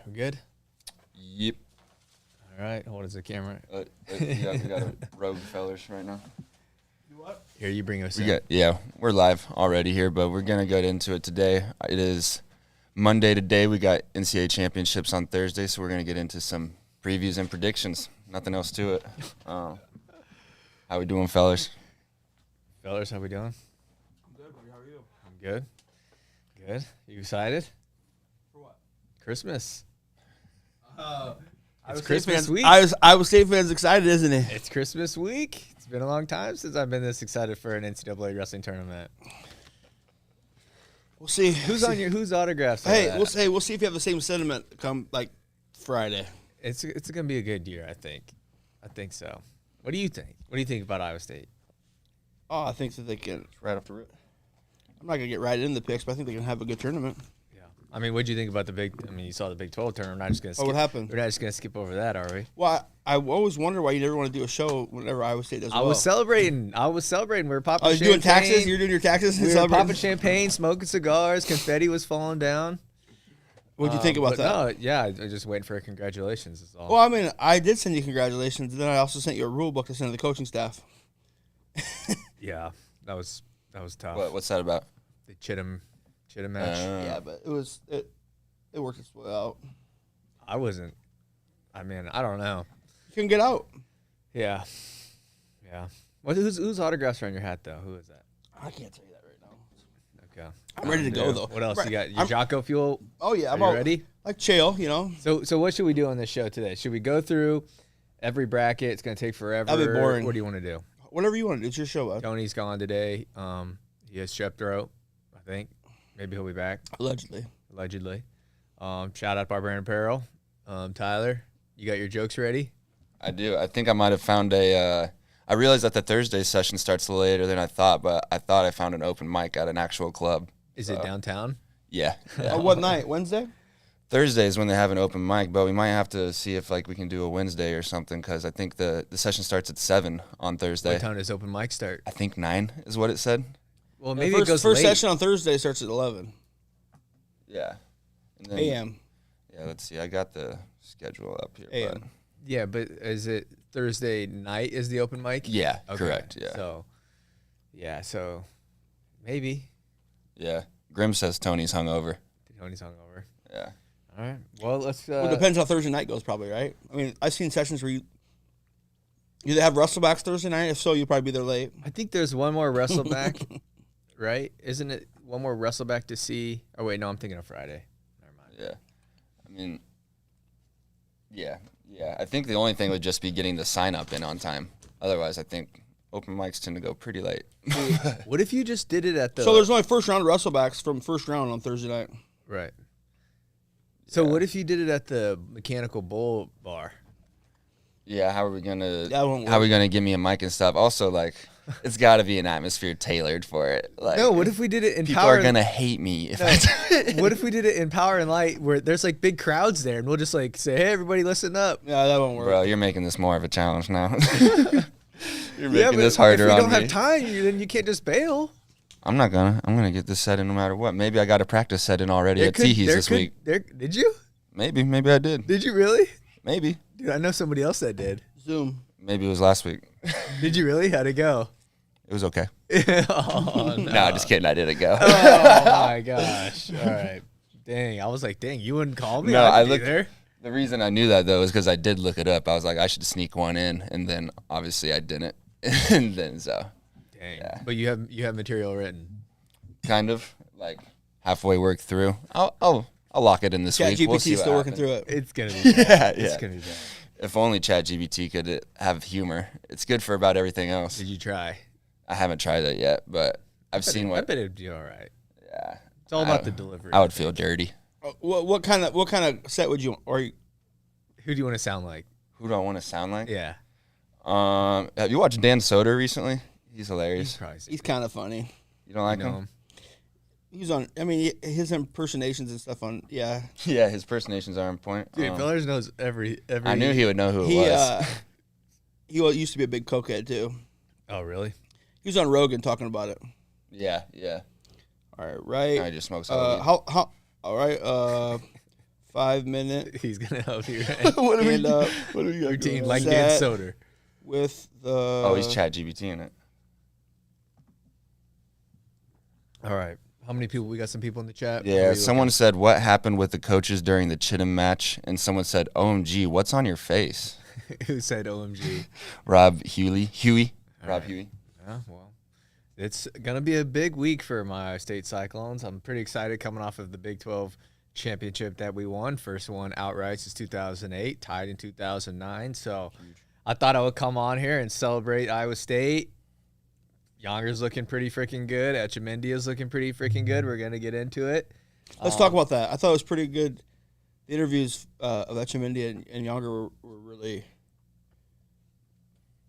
We're good? Yep. All right. Hold as the camera. We got a rogue fellers right now. What? Here, you bring us in. We're live already here, but we're going to get into it today. It is Monday today. We got NCAA championships on Thursday, so we're going to get into some previews and predictions. Nothing else to it. How we doing, fellers? Fellers, how we doing? I'm good, buddy. How are you? I'm good. Good. You excited? For what? Christmas. It's Christmas week. Iowa State fans excited, isn't it? It's Christmas week. It's been a long time since I've been this excited for an NCAA wrestling tournament. We'll see. Who's autographs? Hey, we'll see if you have the same sentiment come like Friday. It's gonna be a good year, I think. I think so. What do you think? What do you think about Iowa State? Oh, I think that they can right off the rip. I'm not gonna get right in the picks, but I think they can have a good tournament. Yeah. I mean, what do you think about the big? I mean, you saw the Big 12 tournament. We're not just gonna. What happened? We're not just gonna skip over that, are we? Well, I always wonder why you never want to do a show whenever Iowa State does well. I was celebrating. We were popping. Oh, you're doing taxes. You're doing your taxes. We were popping champagne, smoking cigars. Confetti was falling down. What'd you think about that? No, yeah, I was just waiting for a congratulations. Is all. Well, I mean, I did send you congratulations, and then I also sent you a rule book to send to the coaching staff. Yeah, that was tough. What's that about? The Chittum match. Yeah, but it worked its way out. I wasn't. I mean, I don't know. You can get out. Yeah. Whose autographs are on your hat though? Who is that? I can't tell you that right now. Okay. I'm ready to go though. What else you got? Your Jocko fuel? Oh yeah, I'm all all ready. Like chill, you know. So what should we do on this show today? Should we go through every bracket? It's gonna take forever. That'd be boring. What do you want to do? Whatever you want to do. It's your show, bud. Tony's gone today. He has strep throat, I think. Maybe he'll be back. Allegedly. Shout out Barbarian Apparel. Tyler, you got your jokes ready? I do. I think I might have found I realized that the Thursday session starts later than I thought, but I thought I found an open mic at an actual club. Is it downtown? Yeah. What night? Wednesday? Thursday is when they have an open mic, but we might have to see if we can do a Wednesday or something, because I think the session starts at 7 on Thursday. What time does open mic start? I think 9 is what it said. Well, maybe first, it goes first late. session on Thursday starts at 11 Yeah. And then, a.m. Yeah, let's see. I got the schedule up here. A.m. But Yeah, but is it Thursday night is the open mic? yeah, Okay. correct. Yeah. So maybe. Yeah. Grim says Tony's hungover. Tony's hungover. Yeah. All right. Well, let's. Well, it depends how Thursday night goes, probably, right? I mean, I've seen sessions where you either have wrestlebacks Thursday night. If so, you'll probably be there late. I think there's one more wrestleback, right? Isn't it one more wrestleback to see? Oh wait, no, I'm thinking of Friday. Never mind. Yeah. I mean, yeah. I think the only thing would just be getting the sign up in on time. Otherwise, I think open mics tend to go pretty late. What if you just did it at the? So there's only first round wrestlebacks from first round on Thursday night. Right. So what if you did it at the Mechanical Bull bar? Yeah, how are we gonna? That won't How are we work. gonna give me a mic and stuff? Also, it's got to be an atmosphere tailored for it. No, what if we did it in people Power? are gonna hate me if No. I do it. What if we did it in Power and Light, where there's big crowds there, and we'll just say, "Hey, everybody, listen up." Yeah, that won't work. Bro, you're making this more of a challenge now. You're Yeah, making but this harder if on you don't me. have time, then you can't just bail. I'm not gonna. I'm gonna get this set in no matter what. Maybe I got a practice set in already at Teehees this week. Did you? Maybe I did. Did you really? Maybe. Dude, I know somebody else that did. Zoom. Maybe it was last week. Did you really? How'd it go? It was okay. Oh, no. No, just kidding. I didn't go. Oh my gosh! All right, dang. I was like, dang, you wouldn't call me. No, I'd I be looked. there. The reason I knew that though is because I did look it up. I was like, I should sneak one in, and then obviously I didn't. And then Dang. Yeah. But you have material written. kind of halfway worked through. I'll lock it in this week. We'll see ChatGPT what still working happens. through it. It's gonna be bad. It's Yeah. gonna be bad. If only ChatGPT could have humor. It's good for about everything else. Did you try? I haven't tried it yet, but I've seen I what. bet it'd be all right. Yeah, It's all about the delivery. I would feel dirty. What kind of set would you? Or Who do you want to sound like? Who do I want to sound like? Yeah. Have you watched Dan Soder recently? He's hilarious. he's kind of funny. You don't like You know him? He's on. I mean, his impersonations and stuff on. Yeah. Yeah, his impersonations are on point. Dude, Fellers knows every. I knew he would know who it He was. he used to be a big cokehead too. Oh really? He was on Rogan talking about it. Yeah. All right, right. I just smoked some. How? All right. 5-minute He's gonna help you. what do we got Routine going? like Set Dan Soder. with the. Oh, he's ChatGPT in it. All right. How many people? We got some people in the chat. Yeah, someone said, what happened with the coaches during the Chittum match? And someone said, OMG, what's on your face? Who said OMG? Rob Huey. Rob right. Huey. Yeah, well, it's going to be a big week for my State Cyclones. I'm pretty excited coming off of the Big 12 championship that we won. First one outright since 2008, tied in 2009. So I thought I would come on here and celebrate Iowa State. Yonger's looking pretty freaking good. Etchemendia's looking pretty freaking good. We're going to get into it. Let's talk about that. I thought it was pretty good. The interviews of Etchemendia and Yonger were really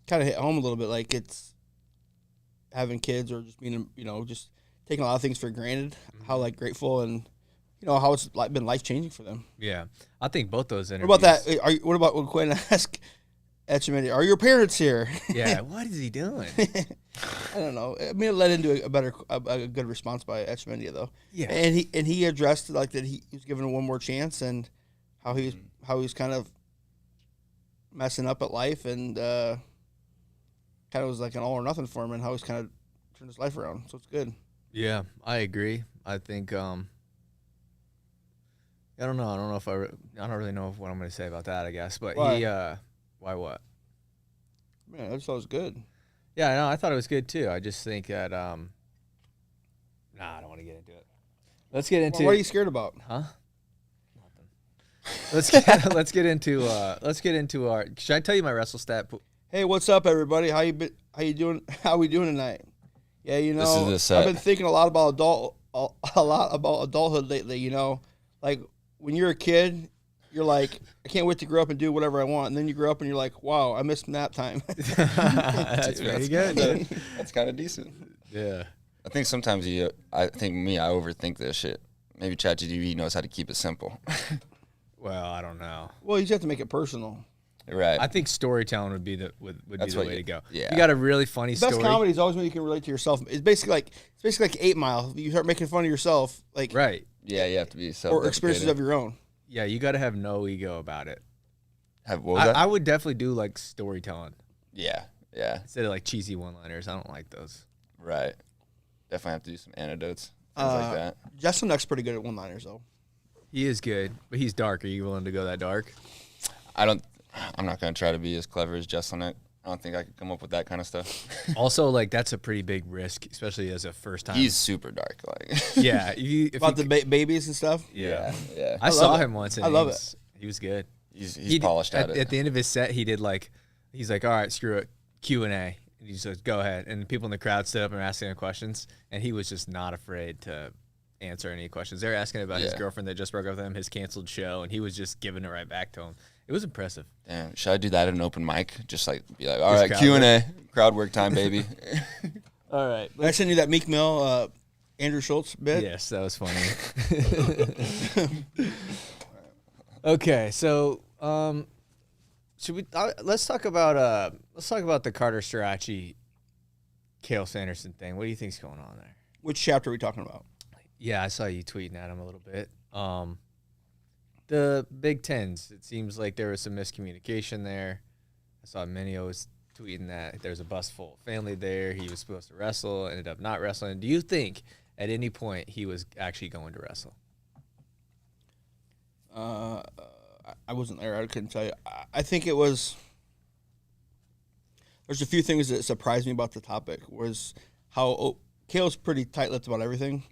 kind of hit home a little bit. Like it's having kids or just being, just taking a lot of things for granted. How like grateful and how it's been life changing for them. Yeah, I think both those interviews. What about that? What about when Quinn asked Etchemendia, "Are your parents here?" Yeah, what is he doing? I don't know. I mean, it led into a good response by Etchemendia though. Yeah, and he addressed like that he was given one more chance and how he's kind of messing up at life and kind of was like an all or nothing for him and how he's kind of turned his life around. So it's good. Yeah, I agree. I think I don't know. I don't really know what I'm going to say about that. I guess, but Why? Why what? Man, I just thought it was good. Yeah, no, I thought it was good too. I just think that I don't want to get into it. Let's get into. What are you scared about? Huh? Nothing. Let's get into our. Should I tell you my wrestle stat? Hey, what's up, everybody? How you doing? How we doing tonight? Yeah, This is the set. I've been thinking a lot about adulthood lately. Like when you're a kid, you're like, I can't wait to grow up and do whatever I want. And then you grow up and you're like, wow, I missed nap time. That's pretty good. Dude. That's kind of decent. Yeah. I think sometimes I overthink this shit. Maybe ChatGPT knows how to keep it simple. Well, I don't know. Well, you just have to make it personal. Right. I think storytelling would be the way to go. Yeah. You got a really funny The best story. comedy is always when you can relate to yourself. It's basically like 8 Mile. You start making fun of yourself, like Right. Yeah, you have to be or experiences of your own. Yeah, you got to have no ego about it. What was that? I would definitely do like storytelling Yeah. instead of like cheesy one-liners. I don't like those. Right. Definitely have to do some anecdotes, things like that. Justin Neck's pretty good at one-liners, though. He is good, but he's dark. Are you willing to go that dark? I'm not going to try to be as clever as Justin. I don't think I could come up with that kind of stuff. Also, like that's a pretty big risk, especially as a first time. He's super dark. Like Yeah. About the babies and stuff. Yeah. Yeah. I saw him once. And I love it. He was good. He's polished at it. At the end of his set, he's like, all right, screw it, Q&A. And he says, go ahead. And the people in the crowd stood up and were asking him questions, and he was just not afraid to answer any questions. They were asking about his girlfriend that just broke up with him, his canceled show, and he was just giving it right back to him. It was impressive. Damn, should I do that at an open mic? Just like be like, all Just right, crowd Q&A, crowd work time, baby. All right. Did I send you that Meek Mill, Andrew Schultz bit? Yes, that was funny. Okay, so should we? Let's talk about the Carter Starocci, Kale Sanderson thing. What do you think's going on there? Which chapter are we talking about? Yeah, I saw you tweeting at him a little bit. The Big Tens. It seems like there was some miscommunication there. I saw Minio was tweeting that there's a bus full of family there. He was supposed to wrestle, ended up not wrestling. Do you think at any point he was actually going to wrestle? I wasn't there. I couldn't tell you. I think it was. There's a few things that surprised me about the topic. Was how Kale's pretty tight-lipped about everything.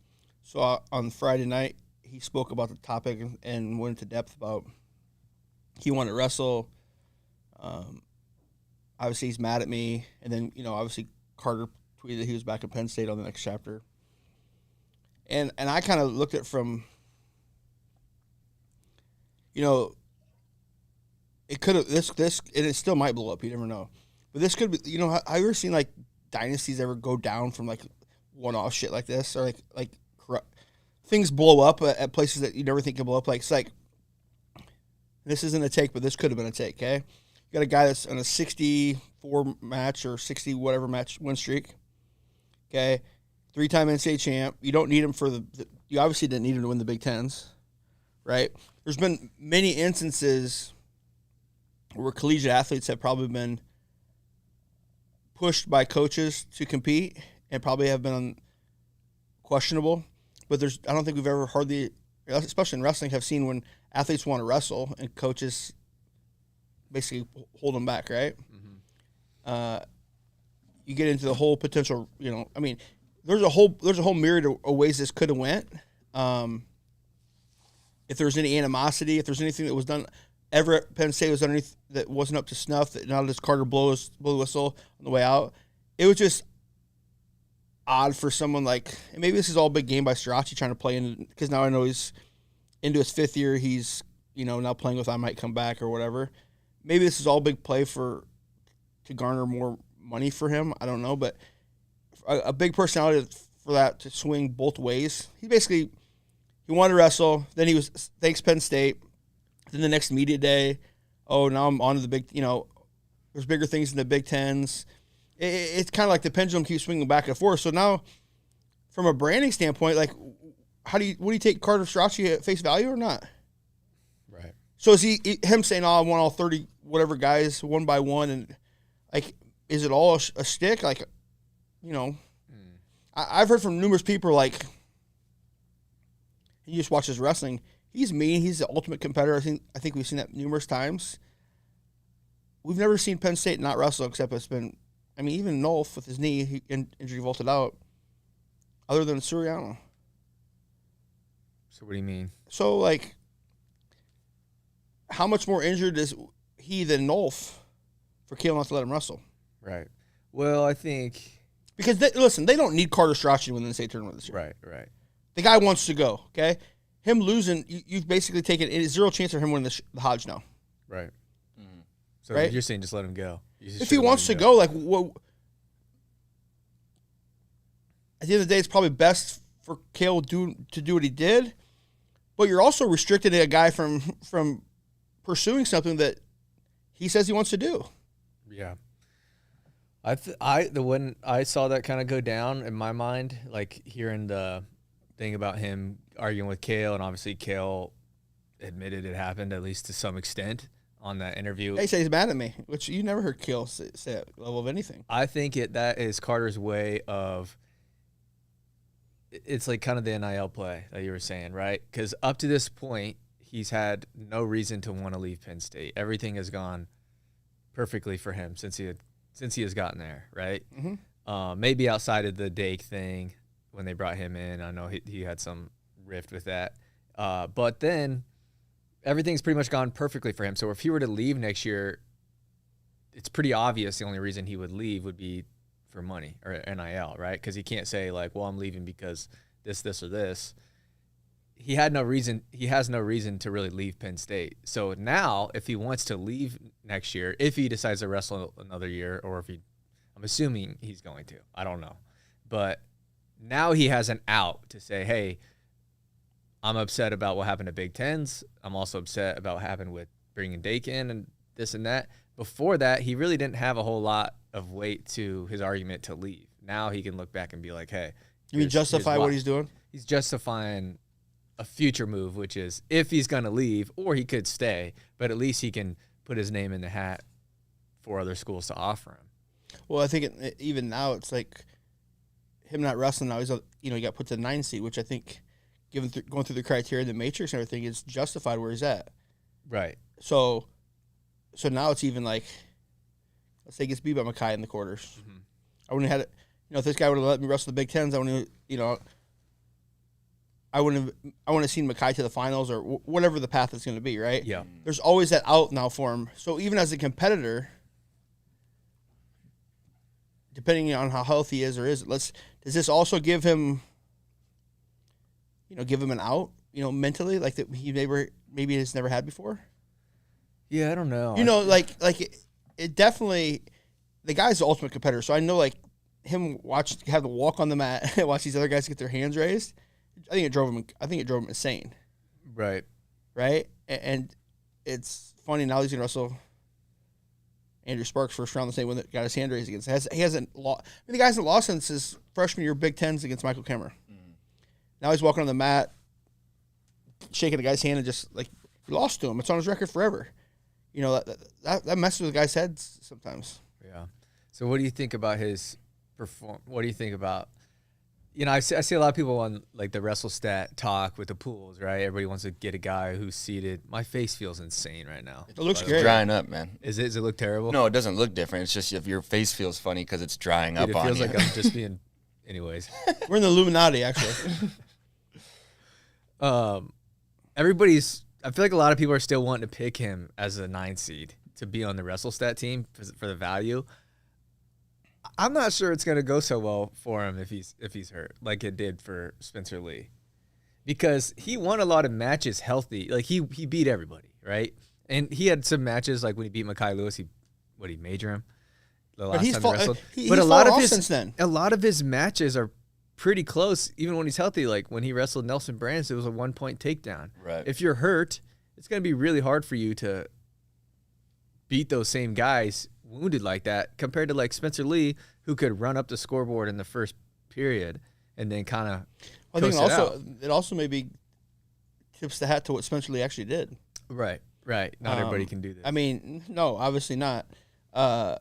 So on Friday night, he spoke about the topic and went into depth about he wanted to wrestle. Obviously, he's mad at me. And then, obviously, Carter tweeted that he was back in Penn State on the next chapter. And I kind of looked at it from, it could have, this, and it still might blow up. You never know. But this could be, have you ever seen, like, dynasties ever go down from, like, one-off shit like this? Or, like things blow up at places that you never think can blow up. Like, it's like, this isn't a take, but this could have been a take, okay? You got a guy that's on a 64 match or 60 whatever match win streak, okay? 3-time NCAA champ. You don't need him for you obviously didn't need him to win the Big Tens, right? there's been many instances where collegiate athletes have probably been pushed by coaches to compete and probably have been questionable. But I don't think we've ever hardly, especially in wrestling, have seen when athletes want to wrestle and coaches basically hold them back, right? Mm-hmm. You get into the whole potential, I mean, there's a whole myriad of ways this could have went. If there's any animosity, if there's anything that was done ever at Penn State was underneath that wasn't up to snuff, that now does Carter blow the whistle on the way out, it was just odd for someone like, and maybe this is all a big game by Starocci trying to play in, because now I know he's into his 5th year. He's, now playing with I might come back or whatever. Maybe this is all big play to garner more money for him. I don't know, but a big personality for that to swing both ways. He wanted to wrestle. Then he was, thanks Penn State. Then the next media day, now I'm on to the big, there's bigger things in the Big Tens. It's kind of like the pendulum keeps swinging back and forth. So now, from a branding standpoint, like, what do you take Carter Starocci at face value or not? Right. So is him saying, I want all 30 whatever guys one by one, and like, is it all a stick? Like, I've heard from numerous people, like, you just watch his wrestling. He's mean. He's the ultimate competitor. I think we've seen that numerous times. We've never seen Penn State not wrestle, except it's been, even Nolf with his knee injury vaulted out, other than Suriano. So what do you mean? So, like, how much more injured is he than Nolf for Kale not to let him wrestle? Right. Well, I think... Because, they don't need Carter Starocci to win the state tournament this year. Right. The guy wants to go, okay? Him losing, you've basically taken zero chance of him winning the Hodge now. Right. Mm-hmm. So right? You're saying just let him go. If he wants to go, like, at the end of the day, it's probably best for Kale to do what he did, but you're also restricting a guy from pursuing something that he says he wants to do. Yeah. When I saw that kind of go down in my mind, like hearing the thing about him arguing with Kale, and obviously Kale admitted it happened, at least to some extent, on that interview. He said he's mad at me, which you never heard Kale say that level of anything. I think that is Carter's way of, it's like kind of the NIL play that you were saying, right? Because up to this point, he's had no reason to want to leave Penn State. Everything has gone perfectly for him since he has gotten there, right? Mm-hmm. Maybe outside of the Dake thing when they brought him in, I know he had some rift with that. But then everything's pretty much gone perfectly for him. So if he were to leave next year, it's pretty obvious the only reason he would leave would be for money or NIL, right? Because he can't say like, well, I'm leaving because this, or this. He has no reason to really leave Penn State. So now if he wants to leave next year, if he decides to wrestle another year, or I'm assuming he's going to, I don't know. But now he has an out to say, hey, I'm upset about what happened to Big Tens. I'm also upset about what happened with bringing Dake in and this and that. Before that, he really didn't have a whole lot of weight to his argument to leave. Now he can look back and be like, hey. You mean justify what he's doing? He's justifying a future move, which is if he's going to leave, or he could stay, but at least he can put his name in the hat for other schools to offer him. Well, I think even now it's like him not wrestling now. He got put to the 9 seed, which I think, going through the criteria, the matrix and everything, is justified where he's at. Right. So now it's even like, let's say he gets beat by Mackay in the quarters. Mm-hmm. I wouldn't have had it. If this guy would have let me wrestle the Big Tens, I wouldn't have seen Mackay to the finals or whatever the path is going to be, right? Yeah. There's always that out now for him. So even as a competitor, depending on how healthy he is or isn't, does this also give him an out, mentally, like that he maybe has never had before? Yeah, I don't know. It definitely, the guy's the ultimate competitor. So I know, like, him have to walk on the mat and watch these other guys get their hands raised. I think it drove him insane. Right. Right? And it's funny, now he's going to wrestle Andrew Sparks first round, the same one that got his hand raised against. He hasn't lost. The guy hasn't lost since his freshman year Big Tens against Michael Kemmer. Mm. Now he's walking on the mat, shaking the guy's hand and just, like, He lost to him. It's on his record forever. You know, that messes with the guy's heads sometimes. Yeah. So what do you think about his What do you think about, you know, I see a lot of people on like the WrestleStat talk with the pools, right? Everybody wants to get a guy who's seated. My face feels insane right now. It looks It's great. drying up, man. Does it look terrible? No, it doesn't look different. It's just if your face feels funny because it's drying Dude, up on you. it feels like I'm just being, anyways. We're in the Illuminati, actually. I feel like a lot of people are still wanting to pick him as a 9 seed to be on the WrestleStat team for the value. I'm not sure it's going to go so well for him if he's hurt, like it did for Spencer Lee, because he won a lot of matches healthy. Like he beat everybody, right? And he had some matches like when he beat Mekhi Lewis, he major him the last time he wrestled. But a lot of his matches are pretty close, even when he's healthy. Like when he wrestled Nelson Brands, it was a 1-point takedown. Right. If you're hurt, it's going to be really hard for you to beat those same guys wounded like that, compared to like Spencer Lee, who could run up the scoreboard in the first period and then kind of. I think it also maybe tips the hat to what Spencer Lee actually did. Right. Not everybody can do this. I mean, no, obviously not. You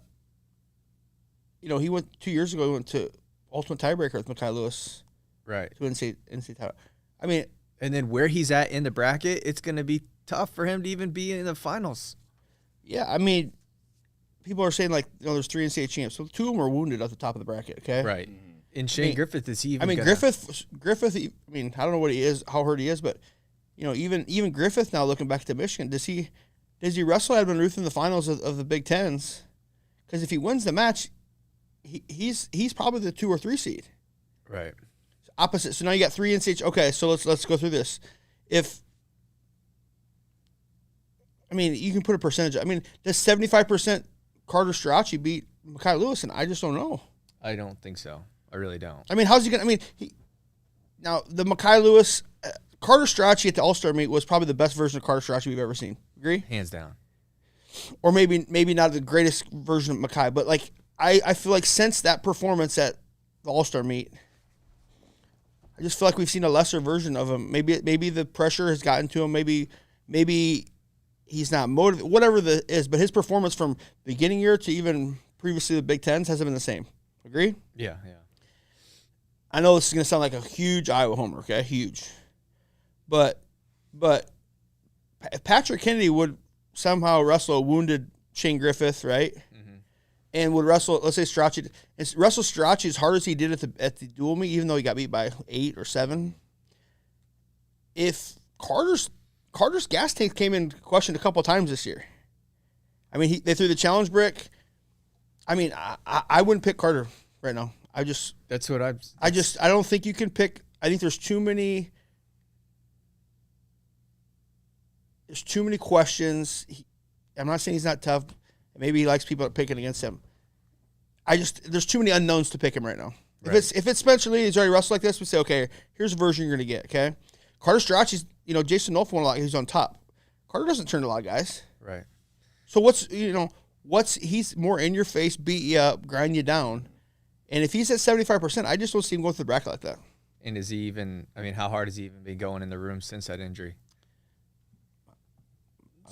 know, he went 2 years ago. He went to ultimate tiebreaker with Mekhi Lewis. Right. To NCAA title. I mean, and then where he's at in the bracket, it's going to be tough for him to even be in the finals. Yeah, I mean, people are saying, like, you know, there's 3 NCAA champs. So 2 of them are wounded at the top of the bracket, okay? Right. And Shane Griffith, is he even Griffith, I mean, I don't know what he is, how hurt he is, but, you know, even Griffith now looking back to Michigan, does he wrestle Edwin Ruth in the finals of the Big Tens? Because if he wins the match, he's probably the 2 or 3 seed. Right. Opposite. So now you got 3 NCAA. Okay, so let's go through this. I mean, you can put a percentage. I mean, does 75% Carter Starocci beat Mekhi Lewis? And I just don't know. I don't think so. I really don't. I mean, how's he going to? I mean, now the Mekhi Lewis, Carter Starocci at the All-Star meet was probably the best version of Carter Starocci we've ever seen. Agree? Hands down. Or maybe not the greatest version of Mekhi, but like I feel like since that performance at the All-Star meet, I just feel like we've seen a lesser version of him. Maybe the pressure has gotten to him. Maybe he's not motivated. Whatever the is, but his performance from beginning year to even previously the Big Tens hasn't been the same. Agree? Yeah. I know this is going to sound like a huge Iowa homer, okay? Huge. But Patrick Kennedy would somehow wrestle a wounded Shane Griffith, right? Mm-hmm. And would wrestle, let's say Starocci, wrestle Starocci as hard as he did at the dual meet, even though he got beat by 8 or 7. If Carter's gas tank came in question a couple of times this year. I mean, they threw the challenge brick. I mean, I wouldn't pick Carter right now. I don't think you can pick. I think there's too many questions. I'm not saying he's not tough. Maybe he likes people picking against him. There's too many unknowns to pick him right now. Right. If it's Spencer Lee, he's already wrestled like this, we say, okay, here's a version you're going to get, okay? Carter Starocci's, you know, Jason Nolf won a lot. He's on top. Carter doesn't turn a lot of guys. Right. So he's more in your face, beat you up, grind you down. And if he's at 75%, I just don't see him going through the bracket like that. And how hard has he even been going in the room since that injury?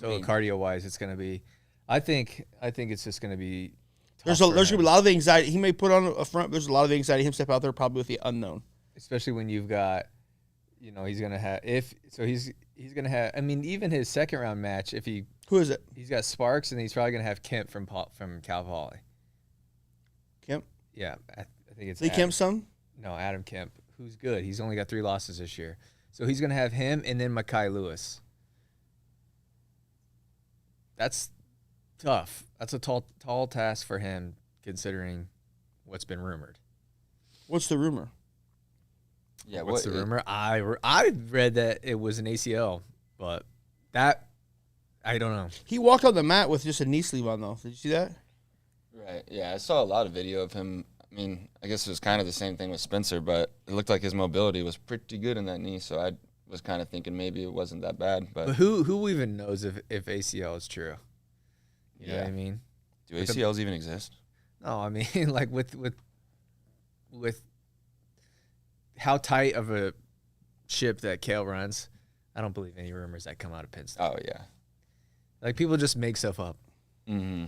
Cardio-wise, it's going to be, I think it's just going to be tough. There's going to be a lot of anxiety. He may put on a front, but there's a lot of anxiety. Him step out there probably with the unknown. Especially when you've got, you know, he's going to have, he's going to have, I mean, even his second round match, who is it? He's got Sparks, and he's probably going to have Kemp from Cal Poly. Kemp? Yeah, I think it's Lee Kemp's son? No, Adam Kemp, who's good. He's only got 3 losses this year. So he's going to have him and then Mekhi Lewis. That's tough. That's a tall task for him, considering what's been rumored. What's the rumor? Yeah, what's the rumor? I read that it was an ACL, but that I don't know. He walked on the mat with just a knee sleeve on, though. Did you see that? Right. Yeah, I saw a lot of video of him. I mean, I guess it was kind of the same thing with Spencer, but it looked like his mobility was pretty good in that knee, so I was kind of thinking maybe it wasn't that bad. But who even knows if ACL is true? You know what I mean? Do ACLs even exist? No, I mean, like with how tight of a ship that Kale runs, I don't believe any rumors that come out of Penn State. Oh yeah. Like people just make stuff up. Mm-hmm.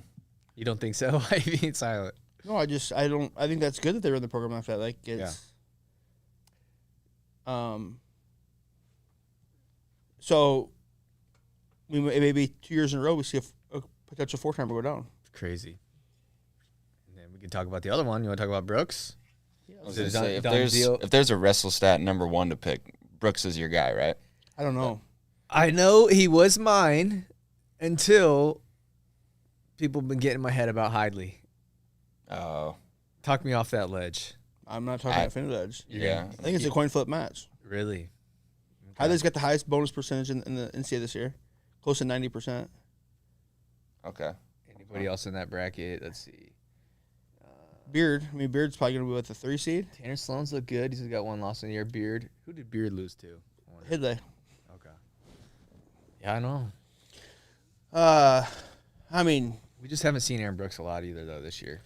You don't think so? Why are you being silent? No, I don't. I think that's good that they were in the program like that. Like it's, So, maybe 2 years in a row we see a potential 4-timer go down. Crazy. And then we can talk about the other one. You want to talk about Brooks? Yeah. I was gonna say, if there's a wrestle stat number 1 to pick, Brooks is your guy, right? I don't know. I know he was mine until people have been getting in my head about Hidley. Oh. Talk me off that ledge. I'm not talking about definitive edge. Yeah. I think it's a coin flip match. Really? Hidley's got the highest bonus percentage in the NCAA this year, close to 90%. Okay. Anybody else in that bracket? Let's see. Beard. I mean, Beard's probably going to be with the 3 seed. Tanner Sloan's look good. He's got 1 loss in the year. Beard. Who did Beard lose to? Hidley. Okay. Yeah, I know. I mean, We just haven't seen Aaron Brooks a lot either, though, this year.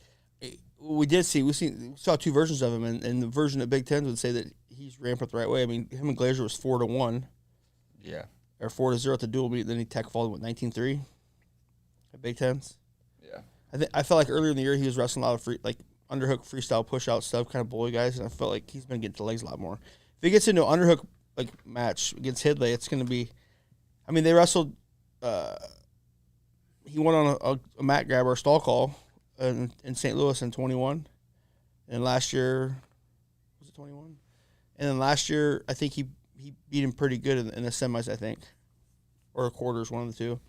we saw 2 versions of him, and the version of Big Ten would say that he's ramped up the right way. I mean, him and Glazier was 4-1. Yeah. Or 4-0 at the dual meet. Then he tech followed with 19-3 at Big Tens. Yeah. I felt like earlier in the year he was wrestling a lot of underhook freestyle push out stuff, kind of bully guys, and I felt like he's been getting to the legs a lot more. If he gets into an underhook match against Hidley, it's going to be. I mean, they wrestled. He won on a mat grab or a stall call in St. Louis in 21, and last year was it 21? And then last year I think he beat him pretty good in the semis, I think, or quarters, one of the two.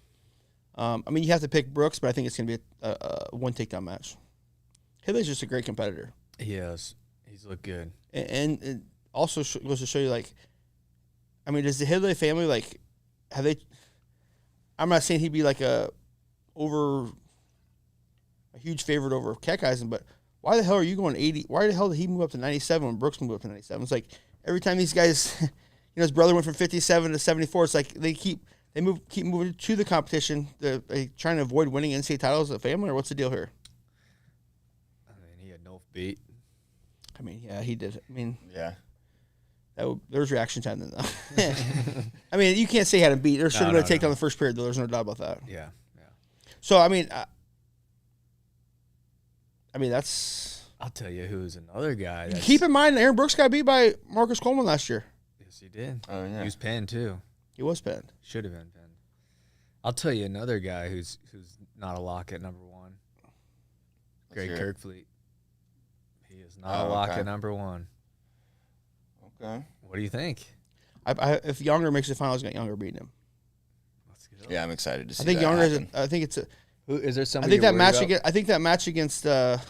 I mean, you have to pick Brooks, but I think it's going to be a 1 takedown match. Hidley's just a great competitor. He is. He's looked good. And it also goes to show you, like, I mean, does the Hidley family, like, have they – I'm not saying he'd be like a huge favorite over Keckeisen, but why the hell are you going 80? Why the hell did he move up to 97 when Brooks moved up to 97? It's like every time these guys – his brother went from 57 to 74. It's like they keep moving to the competition. They're trying to avoid winning NCAA titles as a family, or what's the deal here? I mean, he had no beat. I mean, yeah, he did. I mean, Yeah. There's reaction time then, though. I mean, you can't say he had him beat. There should have been a takedown the first period, though. There's no doubt about that. Yeah. So, I mean, that's. I'll tell you who's another guy. Keep in mind, Aaron Brooks got beat by Marcus Coleman last year. Yes, he did. Oh, yeah. He was penned, too. He was penned. Should have been penned. I'll tell you another guy who's not a lock at number 1. Greg Kerkvliet. He is not a lock at number 1. Okay. What do you think? If Younger makes the finals, got Younger beating him. Let's get Yeah, I'm excited to see I think that Younger happen. I think it's a. Who is there I somebody? think that match against. I think that match against the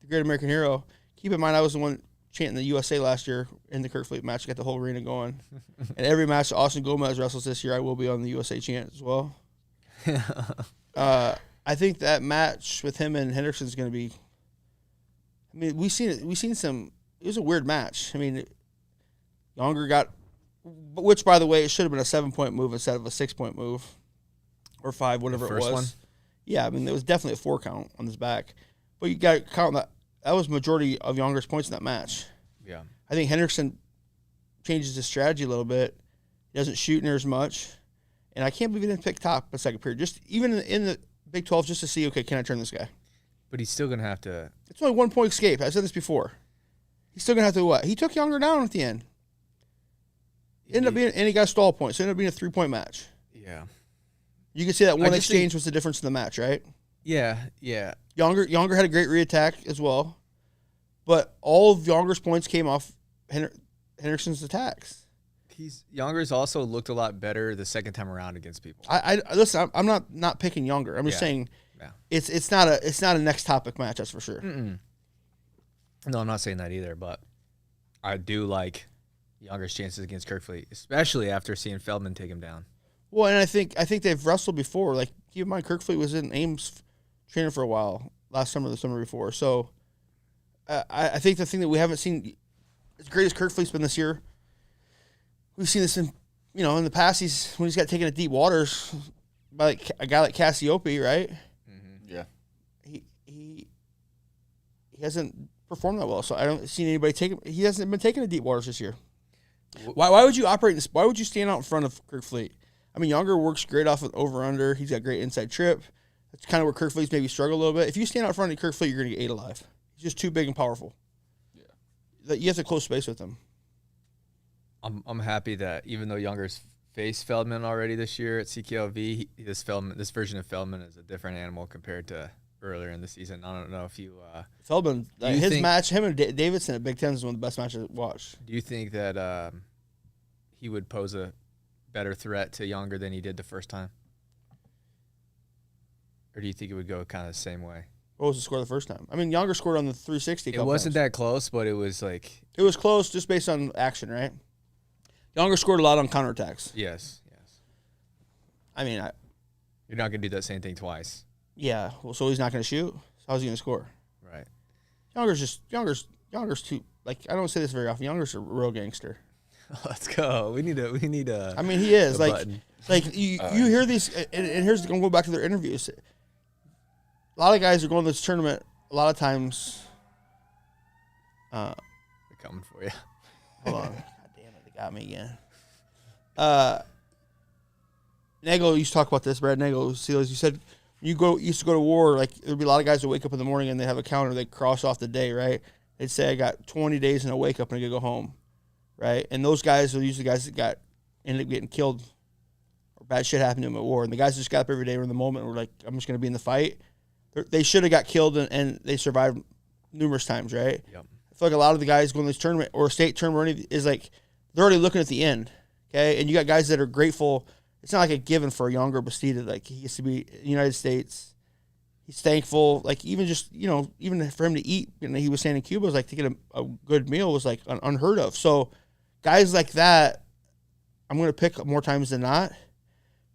Great American Hero. Keep in mind, I was the one chanting the USA last year in the Kerkvliet match. Got the whole arena going. And every match Austin Gomez wrestles this year, I will be on the USA chant as well. I think that match with him and Henderson is going to be. I mean, we've seen some. It was a weird match. I mean, Younger got, which by the way, it should have been a 7-point move instead of a 6-point move, or 5, whatever The it first was. one? Yeah, I mean, there was definitely a 4 count on his back, but you got to count that. That was majority of Younger's points in that match. Yeah. I think Henderson changes his strategy a little bit. He doesn't shoot near as much, and I can't believe he didn't pick top in second period. Just even in the Big 12, just to see, okay, can I turn this guy? But he's still going to have to. It's only 1 point escape. I said this before. He's still gonna have to what? He took Younger down at the end. Ended up being, and he got a stall point, so it ended up being a 3-point match. Yeah. You can see that one just exchange was the difference in the match, right? Yeah. Younger had a great reattack as well, but all of Younger's points came off Henderson's attacks. Younger's also looked a lot better the second time around against people. I listen. I'm not picking Younger. I'm just saying it's not a next topic match. That's for sure. Mm-mm. No, I'm not saying that either, but I do like Younger's chances against Kerkvliet, especially after seeing Feldman take him down. Well, and I think they've wrestled before. Like, keep in mind, Kerkvliet was in Ames training for a while last summer, the summer before. So I think the thing that we haven't seen, as great as Kerkvliet's been this year, we've seen this in the past. When he's got taken to deep waters by like a guy like Cassiope, right? Mm-hmm. Yeah. He hasn't performed that well. So I don't see anybody taking. He hasn't been taken to deep waters this year. Why would you operate this? Why would you stand out in front of Kerkvliet? I mean, Younger works great off of over-under. He's got great inside trip. That's kind of where Kerkvliet's maybe struggle a little bit. If you stand out in front of Kerkvliet, you're going to get 8 alive. He's just too big and powerful. Yeah. You have to close space with him. I'm happy that even though Younger's faced Feldman already this year at CKLV, this version of Feldman is a different animal compared to earlier in the season. I don't know if you Feldman, his match, him and Davidson at Big Ten is one of the best matches I've watched. Do you think that he would pose a better threat to Younger than he did the first time? Or do you think it would go kind of the same way? What was the score the first time? I mean, Younger scored on the 360. It wasn't that close, but it was like... It was close just based on action, right? Younger scored a lot on counterattacks. Yes. I mean, you're not going to do that same thing twice. Yeah, well, so he's not going to shoot? So how's he going to score? Right. Younger's too... Like, I don't say this very often. Younger's a real gangster. Let's go. We need a. I mean, he is button. like you hear these, and here's I'm going back to their interviews. A lot of guys are going to this tournament. A lot of times, they're coming for you. Hold on, God damn it, they got me again. Nagel used to talk about this. Brad Nagel, Steelers. You said used to go to war. Like there'd be a lot of guys that wake up in the morning and they have a counter. They cross off the day, right? They'd say, I got 20 days and I wake up and I could go home. Right, and those guys are usually guys that ended up getting killed, or bad shit happened to them at war. And the guys that just got up every day were in the moment. Were like, I'm just going to be in the fight. They should have got killed, and they survived numerous times. Right. Yep. I feel like a lot of the guys going to this tournament or a state tournament or anything is like they're already looking at the end. Okay, and you got guys that are grateful. It's not like a given for a Younger Bastida. Like he used to be in the United States. He's thankful. Like even just even for him to eat. He was saying in Cuba was like to get a good meal was like unheard of. So. Guys like that, I'm going to pick more times than not,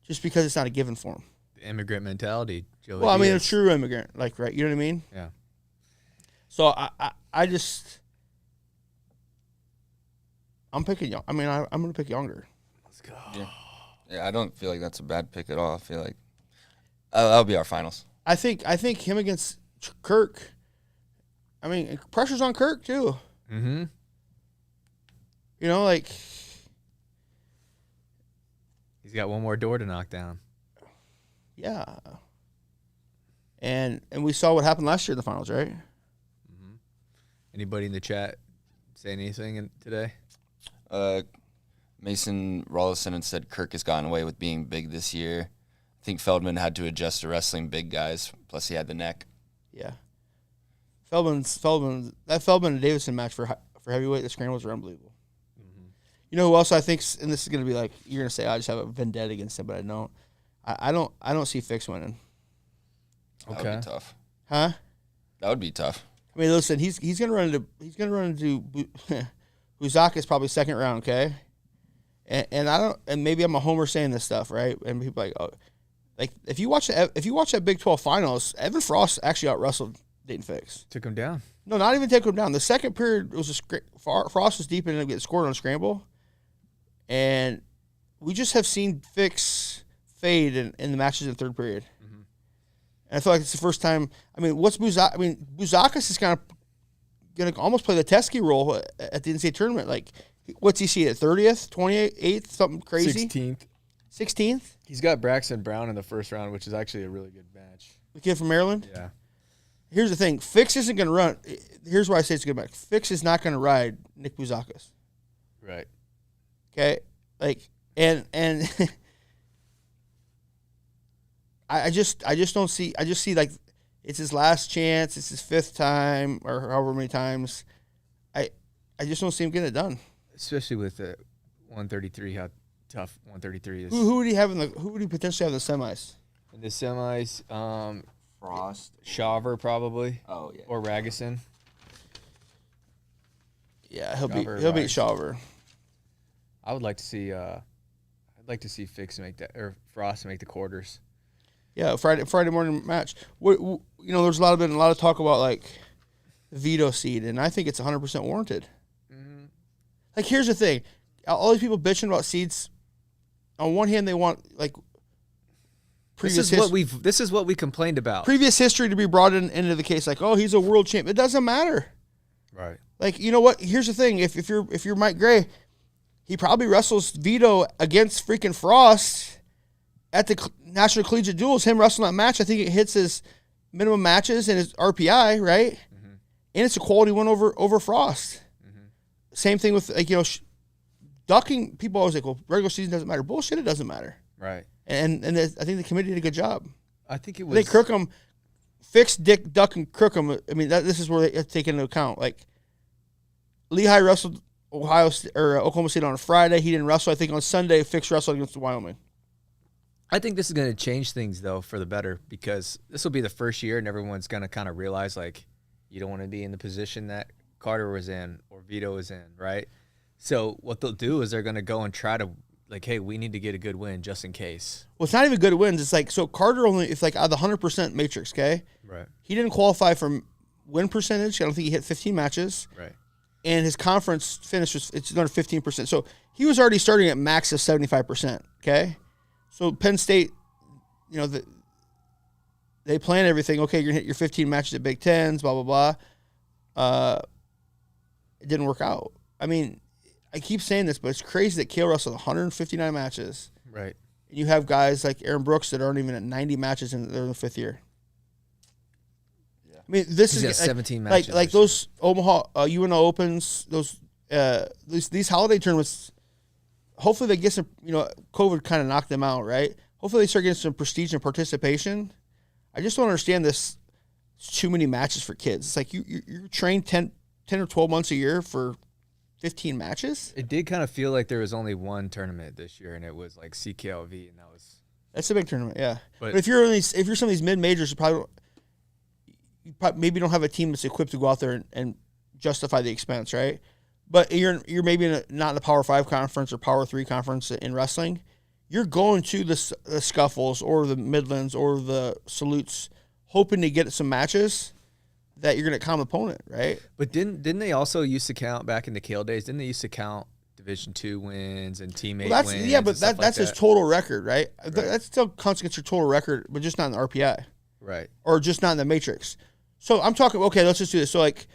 just because it's not a given for them. The immigrant mentality. Well, I mean, a true immigrant, like, right? You know what I mean? Yeah. So I'm picking. I mean, I'm going to pick Younger. Let's go. Yeah, I don't feel like that's a bad pick at all. I feel like that'll be our finals. I think him against Kirk. I mean, pressure's on Kirk too. Mm-hmm. You know, like he's got one more door to knock down. Yeah. And we saw what happened last year in the finals, right? Mm-hmm. Anybody in the chat say anything today? Mason Rollison had said Kirk has gotten away with being big this year. I think Feldman had to adjust to wrestling big guys. Plus, he had the neck. Yeah. Feldman and Davidson match for heavyweight, the scrambles are unbelievable. You know who else I think, and this is going to be like, you're going to say, I just have a vendetta against him, but I don't. I don't see Fix winning. Okay. That would be tough. Huh? That would be tough. I mean, listen, he's going to run into Buzakis probably second round, okay? And maybe I'm a homer saying this stuff, right? And people are like, oh, like if you watch that Big 12 finals, Evan Frost actually out wrestled Dayton Fix. Took him down. No, not even take him down. The second period was Frost was deep and ended up getting scored on a scramble. And we just have seen Fix fade in the matches in the third period. Mm-hmm. And I feel like it's the first time. I mean, Buzakis is kind of going to almost play the Teskey role at the NCAA tournament. Like, what's he see at 30th, 28th, something crazy? 16th? He's got Braxton Brown in the first round, which is actually a really good match. The kid from Maryland? Yeah. Here's the thing. Fix isn't going to run. Here's why I say it's a good match. Fix is not going to ride Nick Buzakis. Right. Okay, like and I just don't see. I just see like it's his last chance. It's his fifth time or however many times. I just don't see him getting it done. Especially with the 133, how tough 133 is. Who would he have Who would he potentially have in the semis? In the semis, Frost, Shaver probably. Oh yeah. Or Ragusan. Yeah, he'll beat Shaver. I would like to see. I'd like to see Fix make that or Frost make the quarters. Yeah, Friday morning match. There's been a lot of talk about like the veto seed, and I think it's 100% warranted. Mm-hmm. Like, here's the thing: all these people bitching about seeds. On one hand, they want like this is what we complained about. Previous history to be brought into the case, like, oh, he's a world champ. It doesn't matter, right? Like, you know what? Here's the thing: if you're Mike Gray. he probably wrestles Vito against freaking Frost at the National Collegiate Duels. Him wrestling that match, I think it hits his minimum matches and his RPI, right? Mm-hmm. And it's a quality win over Frost. Mm-hmm. Same thing with, like, ducking. People always like, well, regular season doesn't matter. Bullshit, it doesn't matter. Right. And I think the committee did a good job. I think Crookham fixed Dick, Duck, and Crookham. I mean, this is where they have to take into account. Like, Lehigh wrestled Oklahoma State on a Friday. He didn't wrestle. I think on Sunday, fixed wrestle against Wyoming. I think this is going to change things, though, for the better, because this will be the first year and everyone's going to kind of realize, like, you don't want to be in the position that Carter was in or Vito was in, right? So what they'll do is they're going to go and try to, like, hey, we need to get a good win just in case. Well, it's not even good wins. It's like, so Carter it's like out of the 100% matrix, okay? Right. He didn't qualify for win percentage. I don't think he hit 15 matches. Right. And his conference finish it's another 15%. So he was already starting at max of 75%. Okay, so Penn State, they plan everything. Okay, you're gonna hit your 15 matches at Big Tens, blah blah blah. It didn't work out. I mean, I keep saying this, but it's crazy that Kale wrestled 159 matches. Right. And you have guys like Aaron Brooks that aren't even at 90 matches and they're in the 5th year. I mean, this is 17 matches. Like those Omaha UNO Opens, those these holiday tournaments. Hopefully, they get some. COVID kind of knocked them out, right? Hopefully, they start getting some prestige and participation. I just don't understand this. It's too many matches for kids. It's like you train 10 or 12 months a year for 15 matches. It did kind of feel like there was only one tournament this year, and it was like CKLV, and that's a big tournament, yeah. But if you're some of these mid majors, you maybe don't have a team that's equipped to go out there and justify the expense, right? But you're maybe not in the Power 5 conference or Power 3 conference in wrestling. You're going to the Scuffles or the Midlands or the Salutes, hoping to get some matches that you're going to calm opponent, right? But didn't they also used to count back in the Kale days? Didn't they used to count Division II wins and teammate wins? Yeah, but that's his total record, right? That still counts against your total record, but just not in the RPI, right? Or just not in the matrix. So I'm talking. Okay, let's just do this. So like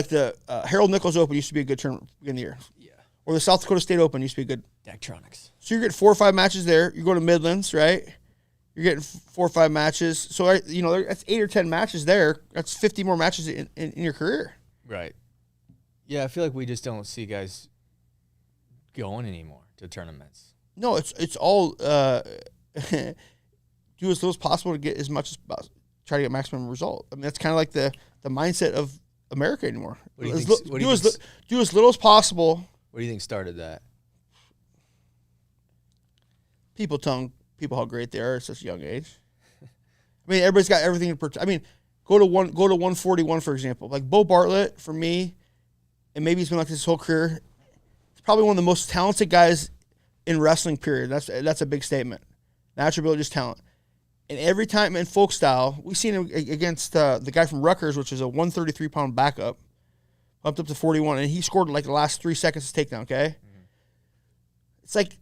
the Harold Nichols Open used to be a good tournament in the year. Yeah. Or the South Dakota State Open used to be a good. Daktronics. So you're getting 4 or 5 matches there. You're going to Midlands, right? You're getting 4 or 5 matches. So that's 8 or 10 matches there. That's 50 more matches in your career. Right. Yeah, I feel like we just don't see guys going anymore to tournaments. No, it's all do as little as possible to get as much as possible. Try to get maximum result. I mean, that's kind of like the mindset of America anymore. Do as little as possible. What do you think started that? People telling people how great they are at such a young age. I mean, everybody's got everything. I mean, go to 141 for example. Like Bo Bartlett for me, and maybe he's been like this his whole career. He's probably one of the most talented guys in wrestling. Period. That's a big statement. Natural ability, just talent. And every time in folk style, we've seen him against the guy from Rutgers, which is a 133-pound backup, bumped up to 41, and he scored like the last 3 seconds of takedown, okay? Mm-hmm. It's like,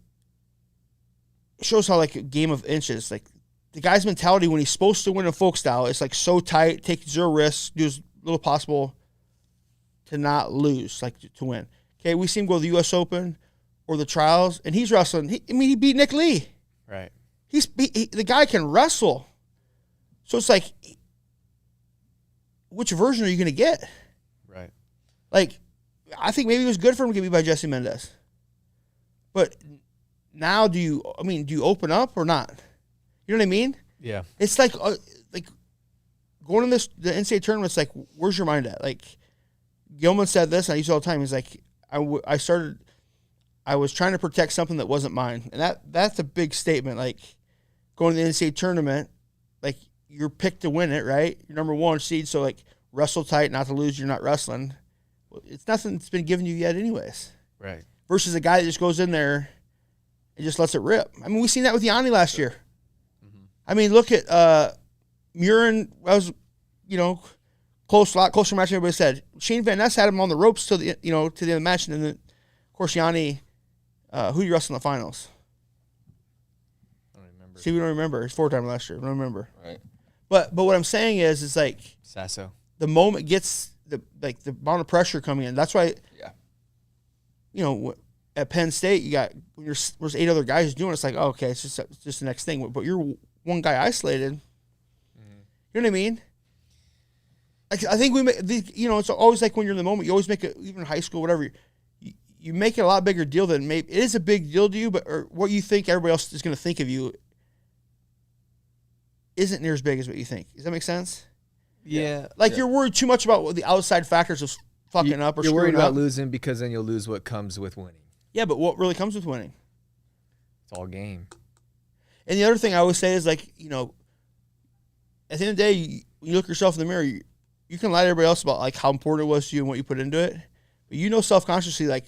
it shows how like a game of inches. Like the guy's mentality when he's supposed to win in folk style, it's like so tight, take 0 risks, do as little possible to not lose, like to win. Okay, we see him go to the U.S. Open or the trials, and he's wrestling. He beat Nick Lee. Right. The guy can wrestle. So it's like, which version are you going to get? Right. Like, I think maybe it was good for him to get beat by Jesse Mendez. But now do you open up or not? You know what I mean? Yeah. It's like going to the NCAA tournament, it's like, where's your mind at? Like, Gilman said this, and I use it all the time. He's like, I was trying to protect something that wasn't mine. And that's a big statement. Like, going to the NCAA tournament, like, you're picked to win it, right? You're number 1 seed, so, like, wrestle tight, not to lose, you're not wrestling. Well, it's nothing that's been given you yet anyways. Right. Versus a guy that just goes in there and just lets it rip. I mean, we seen that with Yanni last year. Mm-hmm. I mean, look at Murin. Was, lot closer match than everybody said. Shane Van Ness had him on the ropes to the end of the match, and then, of course, Yanni, who you wrestled in the finals? See, we don't remember. It's 4-time last year. We don't remember. Right. But what I'm saying is like Sasso. The moment gets the amount of pressure coming in. That's why. Yeah. at Penn State, you got there's 8 other guys doing it. It's like, oh, okay, it's just the next thing. But you're one guy isolated. Mm-hmm. You know what I mean? I think we make it's always like when you're in the moment. You always make it, even in high school, whatever. You make it a lot bigger deal than maybe it is a big deal to you, but or what you think everybody else is going to think of you isn't near as big as what you think. Does that make sense? Yeah. Like you're worried too much about the outside factors of fucking up or you're worried screwing about up. losing because then you'll lose what comes with winning. Yeah, but what really comes with winning? It's all game. And the other thing I always say is, like, at the end of the day, when you look yourself in the mirror, you can lie to everybody else about like how important it was to you and what you put into it. But self-consciously, like,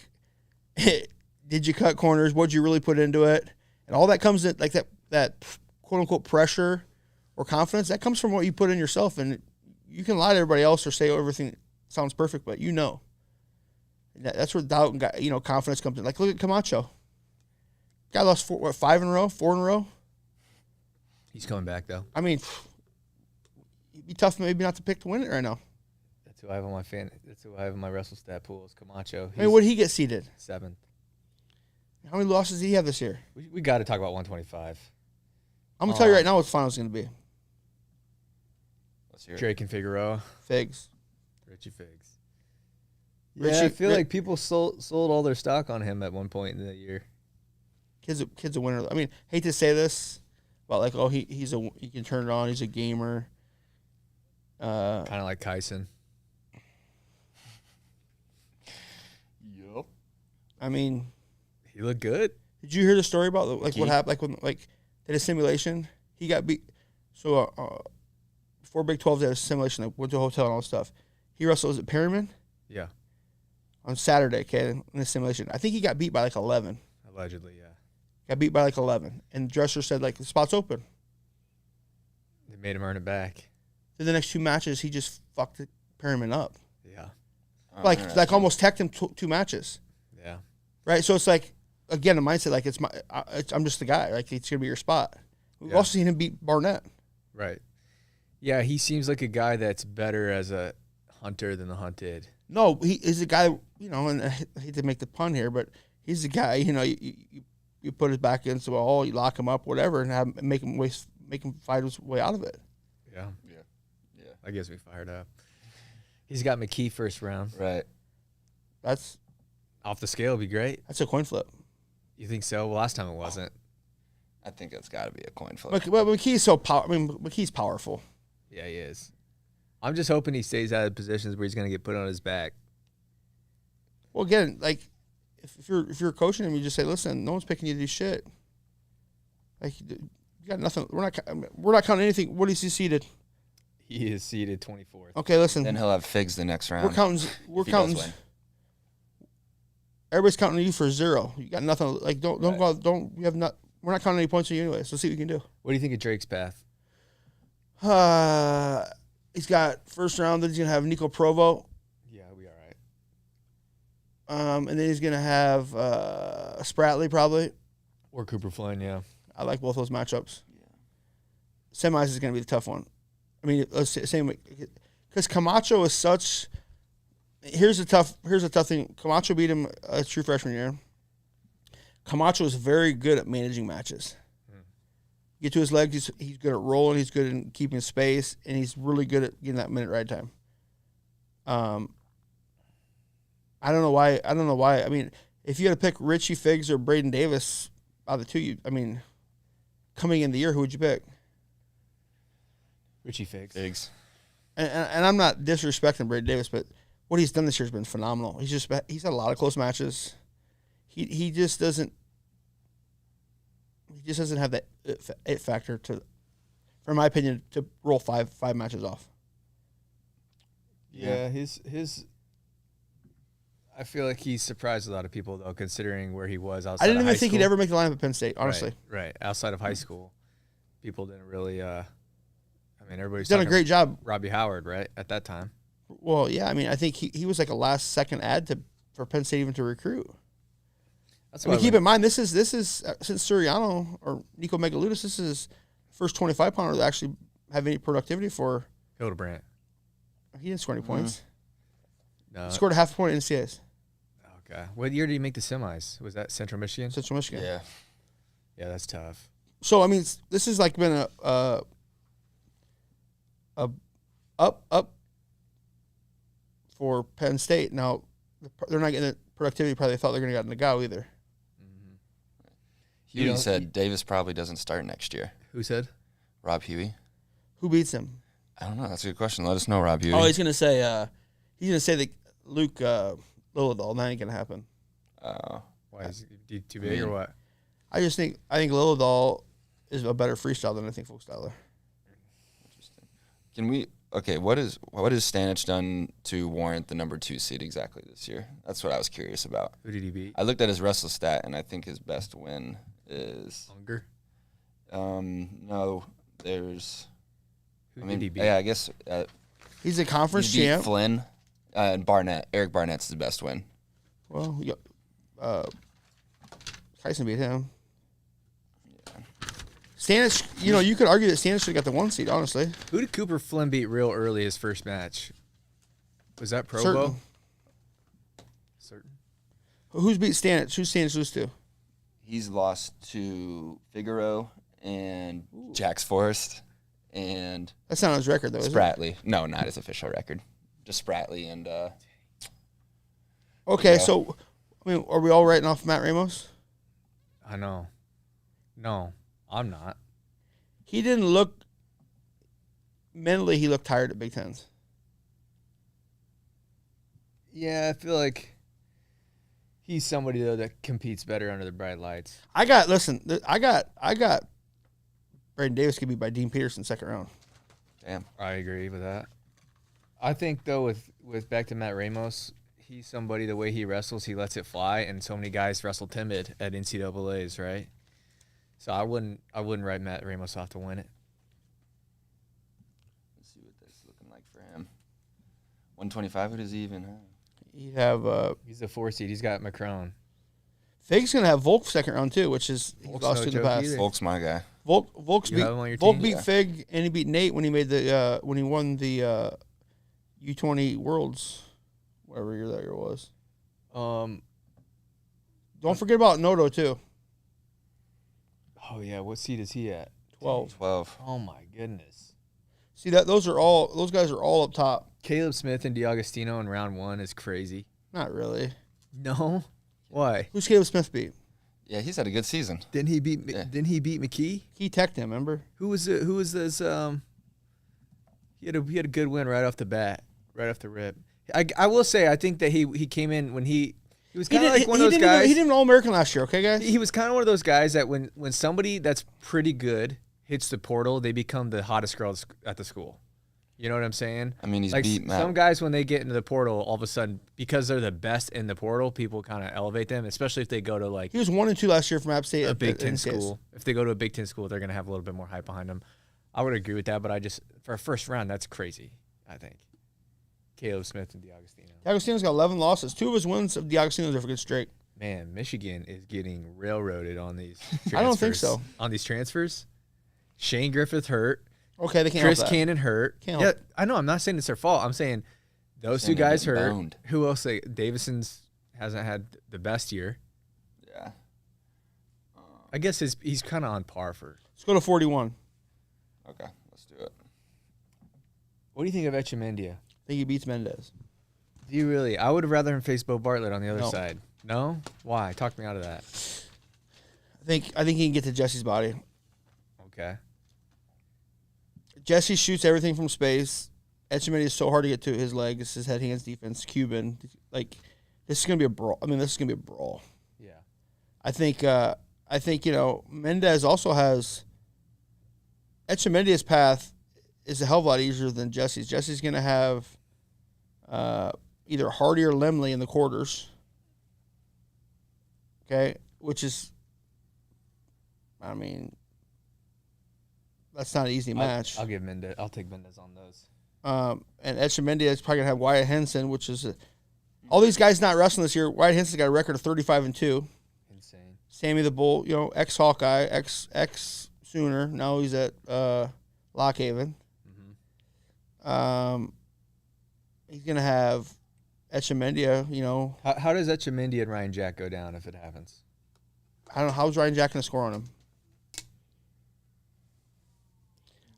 did you cut corners? What did you really put into it? And all that comes in, like that quote-unquote pressure or confidence, that comes from what you put in yourself. And you can lie to everybody else or say everything sounds perfect, but that's where doubt and confidence comes in. Like, look at Camacho. Guy lost 5 in a row, 4 in a row. He's coming back though. I mean, it'd be tough maybe not to pick to win it right now. That's who I have on my That's who I have in my wrestle stat pool is Camacho. I mean, what did he get seeded? 7th. How many losses did he have this year? We got to talk about 125. I'm gonna tell you right now what the final's gonna be. Let's hear it. Drake and Figueroa. Figs. Richie Figs. Richie, Yeah, I feel like people sold all their stock on him at one point in the year. Kid's a winner. I mean, hate to say this, but like, oh, he can turn it on. He's a gamer. Kind of like Kyson. Yup. I mean, he looked good. Did you hear the story about what happened? Like when did a simulation? He got beat. So before Big 12, they had a simulation. They went to a hotel and all this stuff. He wrestled at Perryman. Yeah. On Saturday, okay, in the simulation. I think he got beat by like 11. Allegedly, yeah. Got beat by like 11. And the dresser said, like, the spot's open. They made him earn it back. Then the next 2 matches, he just fucked Perryman up. Yeah. Oh, like almost teched him 2 matches. Yeah. Right? So it's like, again, a mindset, like, I'm just the guy. Like, it's going to be your spot. We've also seen him beat Barnett. Right. Yeah, he seems like a guy that's better as a hunter than the hunted. No, he's a guy, and I hate to make the pun here, but he's a guy, you put his back against the wall, you lock him up, whatever, and make him fight his way out of it. Yeah. That gets me fired up. He's got McKee first round. Right. That's off the scale. Would be great. That's a coin flip. You think so? Well, last time it wasn't. I think it's got to be a coin flip. But McKee's McKee's powerful. Yeah, he is. I'm just hoping he stays out of positions where he's going to get put on his back. Well, again, like if you're coaching him, you just say, "Listen, no one's picking you to do shit. Like you got nothing. We're not counting anything. What is he seeded? He is seeded 24th. Okay, listen. Then he'll have Figs the next round. We're counting. Everybody's counting you for 0. You got nothing. Like don't go out. We have not. We're not counting any points on you anyway. So see what we can do. What do you think of Drake's path? He's got first round. Then he's gonna have Nico Provo. Yeah, he'll be all right. And then he's gonna have Spratley probably. Or Cooper Flynn, yeah. I like both those matchups. Yeah. Semis is gonna be the tough one. I mean, same way, because Camacho is such. Here's a tough thing. Camacho beat him a true freshman year. Camacho is very good at managing matches. Get to his legs, he's good at rolling, he's good at keeping space, and he's really good at getting that minute ride time. I don't know why. I mean, if you had to pick Richie Figs or Braden Davis out of the two, coming in the year, who would you pick? Richie Figs. And I'm not disrespecting Braden Davis, but what he's done this year has been phenomenal. He's had a lot of close matches. He just doesn't have that it factor to, for my opinion, to roll five matches off. Yeah, his. I feel like he surprised a lot of people though, considering where he was outside. I didn't of even high think school. he'd ever make the lineup at Penn State. Honestly, right. Outside of high school, people didn't really. I mean, everybody's done a great job. Robbie Howard, right at that time. Well, yeah. I mean, I think he was like a last second add for Penn State even to recruit. That's keep in mind this is since Suriano or Nico Megaludis, this is first 25 pounder that actually have any productivity for Hildebrandt. He didn't score any points. No. He scored a half a point in NCAAs. Okay. What year did he make the semis? Was that Central Michigan? Central Michigan. Yeah. Yeah, that's tough. So I mean, this has like been a up for Penn State. Now they're not getting the productivity probably they thought they're going to get in the go either. Huey said Davis probably doesn't start next year. Who said? Rob Huey. Who beats him? I don't know. That's a good question. Let us know, Rob Huey. Oh, he's gonna say that Luke Lillidahl. That ain't gonna happen. Why is he too big or what? I think Lillidahl is a better freestyle than I think Folkstyler. Interesting. Can we? Okay, what is Stanich done to warrant the number 2 seed exactly this year? That's what I was curious about. Who did he beat? I looked at his wrestle stat, and I think his best win is Unger. No, there's. Who did he beat? Yeah, I guess He's a conference he beat champ. Flynn and Barnett. Eric Barnett's his best win. Well, Tyson beat him. Yeah. Stanich, you could argue that Stanich should have got the 1 seed, honestly. Who did Cooper Flynn beat real early his first match? Was that Provo? Certain. Certain. Who's beat Stanich? Who's Stanich lose to? He's lost to Figaro and Jax Forrest and That's not on his record, though, is it? Spratly. No, not his official record. Just Spratly and Okay, Yeah. so, I mean, are we all writing off Matt Ramos? I know. No, I'm not. He didn't look mentally. He looked tired at Big Tens. Yeah, I feel like he's somebody though that competes better under the bright lights. I got Braden Davis could be by Dean Peterson second round. damn. I agree with that. I think though with back to Matt Ramos, he's somebody the way he wrestles, he lets it fly, and so many guys wrestle timid at NCAA's, right? So I wouldn't write Matt Ramos off to win it. Let's see what this is looking like for him. 125. What is he even? He'd have He's the 4 seed. He's got Macron. Fig's gonna have Volk second round too, which is he Volk's lost no to in the joke past. either. Volk's my guy. Volk You have him on your Volk team? beat Yeah. Fig and he beat Nate when he made the when he won the U20 Worlds, whatever year that year was. Don't forget about Noto too. Oh yeah, what seed is he at? 12. 12. Oh my goodness. See that those guys are all up top. Caleb Smith and DiAgostino in round 1 is crazy. Not really. No, why? Who's Caleb Smith beat? Yeah, he's had a good season. Didn't he beat? Yeah. Didn't he beat McKee? He teched him, remember? Who was it? Who was this? He had a good win right off the bat, right off the rip. I will say I think that he came in when he was kind of like one of those guys. He did an All-American last year, okay, guys? He was kind of one of those guys that when somebody that's pretty good hits the portal, they become the hottest girls at the school. You know what I'm saying? I mean, he's like beat Matt. some guys when they get into the portal, all of a sudden because they're the best in the portal, people kind of elevate them, especially if they go to like He was 1 and 2 last year from App State. a at Big Ten NCAAs. school. If they go to a Big Ten school, they're gonna have a little bit more hype behind them. I would agree with that, but I just for a first round, that's crazy. I think Caleb Smith and DiAgostino. DiAgostino's got 11 losses. 2 of his wins of DiAgostino's are for good streak. Man, Michigan is getting railroaded on these transfers. I don't think so. On these transfers, Shane Griffith hurt. Okay, they can't Chris help that. Cannon hurt. Can't Yeah, help. I know. I'm not saying it's their fault. I'm saying those two Shannon guys getting hurt. boned. Who else? Davison's hasn't had the best year. Yeah. I guess he's kind of on par for. Let's go to 41. Okay, let's do it. What do you think of Echemendia? I think he beats Mendez. Do you really? I would have rather him face Bo Bartlett on the other No. side. No? Why? Talk me out of that. I think he can get to Jesse's body. Okay. Jesse shoots everything from space. Echemendia is so hard to get to his legs, his head hands defense. Cuban, like this is gonna be a brawl. I mean, this is gonna be a brawl. Yeah. I think Mendez also has Echemedia's path is a hell of a lot easier than Jesse's. Jesse's gonna have either Hardy or Lemley in the quarters. Okay, which is, I mean, that's not an easy match. I'll give Mendez. I'll take Mendez on those. And Echemendia is probably gonna have Wyatt Henson, which is all these guys not wrestling this year. Wyatt Henson's got a record of 35-2. Insane. Sammy the Bull, ex Hawkeye, ex Sooner. Now he's at Lock Haven. Mm-hmm. He's gonna have Etchemendia, How does Etchemendia and Ryan Jack go down if it happens? I don't know. How's Ryan Jack going to score on him?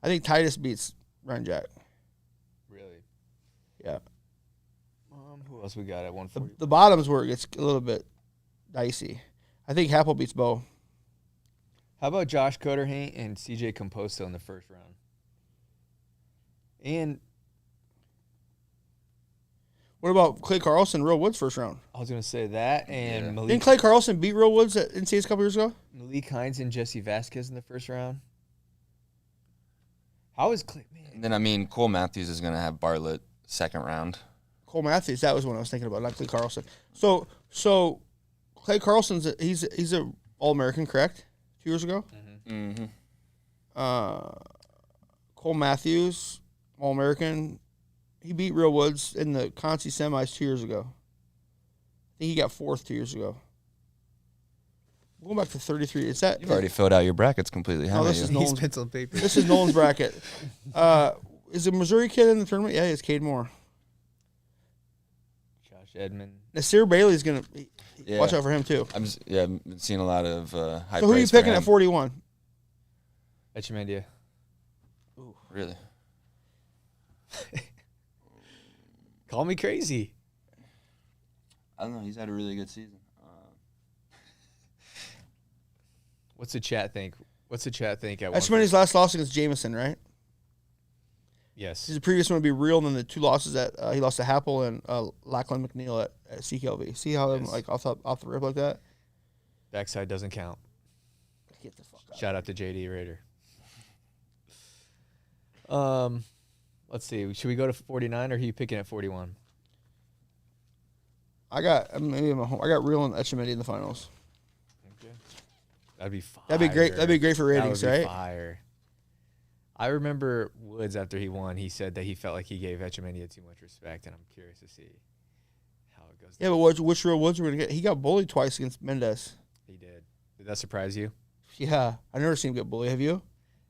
I think Titus beats Ryan Jack. Really? Yeah. Who else we got at 140? The bottom's where it gets a little bit dicey. I think Happel beats Bo. How about Josh Coderhaint and CJ Composto in the first round? And what about Clay Carlson, Real Woods first round? I was going to say that. And Didn't Clay Carlson beat Real Woods at NCAAs a couple years ago? Malik Hines and Jesse Vasquez in the first round. How is Clay? Man. And then, Cole Matthews is going to have Bartlett second round. Cole Matthews, that was what I was thinking about, not Clay Carlson. So Clay Carlson's he's a All-American, correct? 2 years ago? Mm-hmm. Cole Matthews, All-American. He beat Real Woods in the Conci semis 2 years ago. I think he got fourth 2 years ago. Going back to 33. Is that You've already filled out your brackets completely, haven't this you? is He's Nolan's pencil and paper. This is Nolan's bracket. Is the Missouri kid in the tournament? Yeah, it's Cade Moore. Josh Edmond. Nasir Bailey's going to Yeah. watch out for him, too. I've been seeing a lot of high So who are you praise for picking him. at 41? Etchemendia. Really? Call me crazy. I don't know. He's had a really good season. What's the chat think? What's the chat think at Etchemenia's last loss against Jameson, right? Yes. His previous one would be real, and then the two losses that he lost to Happel and Lachlan McNeil at CKLV. See how them like off the rip like that? Backside doesn't count. Get the fuck out. Shout out to JD Raider. Let's see. Should we go to 49 or are you picking at 41? I got real and Etchemendia in the finals. Okay. That'd be fire. That'd be great. That'd be great for ratings, That would be right? fire. I remember Woods after he won. He said that he felt like he gave Etchemendia too much respect, and I'm curious to see how it goes. Yeah, but which Real Woods we're gonna get? He got bullied twice against Mendez. He did. Did that surprise you? Yeah, I never seen him get bullied. Have you?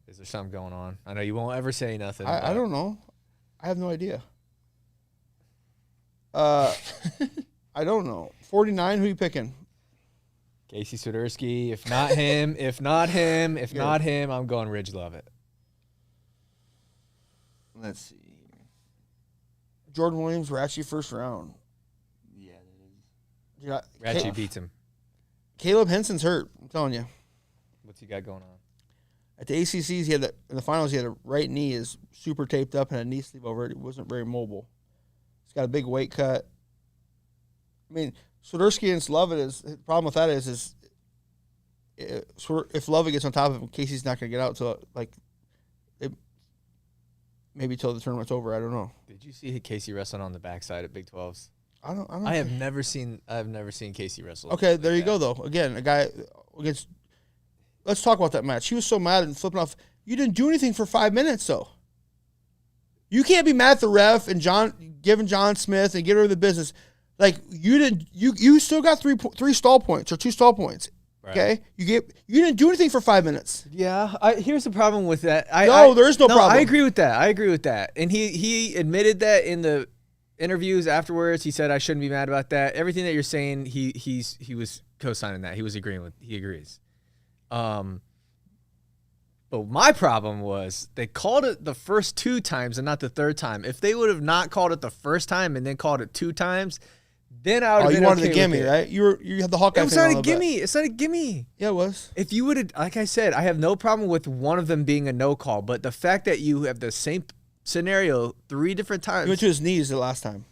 Is there something going on? I know you won't ever say nothing. I don't know. I have no idea. I don't know. 49. Who you picking? Casey Swiderski. If not him, if not him, I'm going Ridge Lovett. Let's see. Jordan Williams, Ratchie first round. Yeah, that is. Ratchie beats him. Caleb Henson's hurt. I'm telling you. What's he got going on? At the ACCs, in the finals, he had a right knee is super taped up and a knee sleeve over it. He wasn't very mobile. He's got a big weight cut. I mean, Swiderski against Lovett the problem with that is if Lovett gets on top of him, Casey's not going to get out till maybe till the tournament's over. I don't know. Did you see Casey wrestling on the backside at Big 12s? I don't. I have never seen Casey wrestle. Okay, there you go though. Again, a guy against. Let's talk about that match. He was so mad and flipping off. You didn't do anything for 5 minutes though. You can't be mad at the ref and giving John Smith and get rid of the business. Like you didn't. You still got three stall points or 2 stall points. Right. Okay, you didn't do anything for 5 minutes. Yeah, here's the problem with that. There is no problem. I agree with that. And he admitted that in the interviews afterwards. He said I shouldn't be mad about that. Everything that you're saying, he was co-signing that. He agrees. But my problem was they called it the first 2 times and not the third time. If they would have not called it the first time and then called it 2 times, then I would have been you wanted okay the gimme, with it. right? You had the Hawkeye. It was not a gimme. It's not a gimme. Yeah, it was. If you would have, like I said, I have no problem with one of them being a no call, but the fact that you have the same scenario 3 different times. He went to his knees the last time.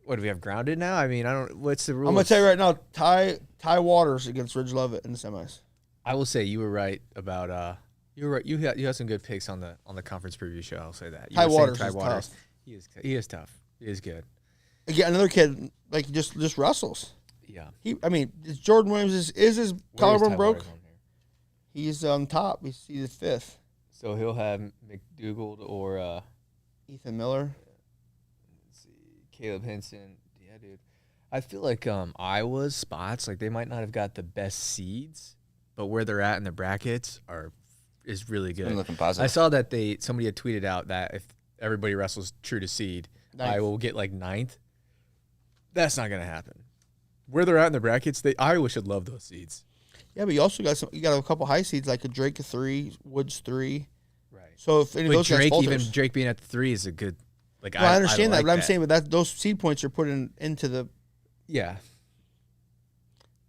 What do we have grounded now? I mean, I don't. What's the rule? I'm gonna tell you right now. Ty Waters against Ridge Lovett in the semis. I will say you were right about. You were right. You had some good picks on the conference preview show. I'll say that. Ty Waters is tough. He is tough. He is good. Again, another kid like just wrestles. Yeah. Jordan Williams is his collarbone broke. He's on top. He's the 5th. So he'll have McDougald or Ethan Miller. Let's see, Caleb Henson. Yeah, dude. I feel like Iowa's spots, like they might not have got the best seeds, but where they're at in the brackets is really good. Looking positive. I saw that somebody had tweeted out that if everybody wrestles true to seed, Iowa will get like 9th. That's not going to happen. Where they're at in the brackets, Iowa should love those seeds. Yeah, but you also got you got a couple high seeds like a Drake 3, Woods 3. Right. So if any of those Drake, guys even Drake being at the 3 is a good. Like I understand that, like but I'm saying, but those seed points are put into the. Yeah.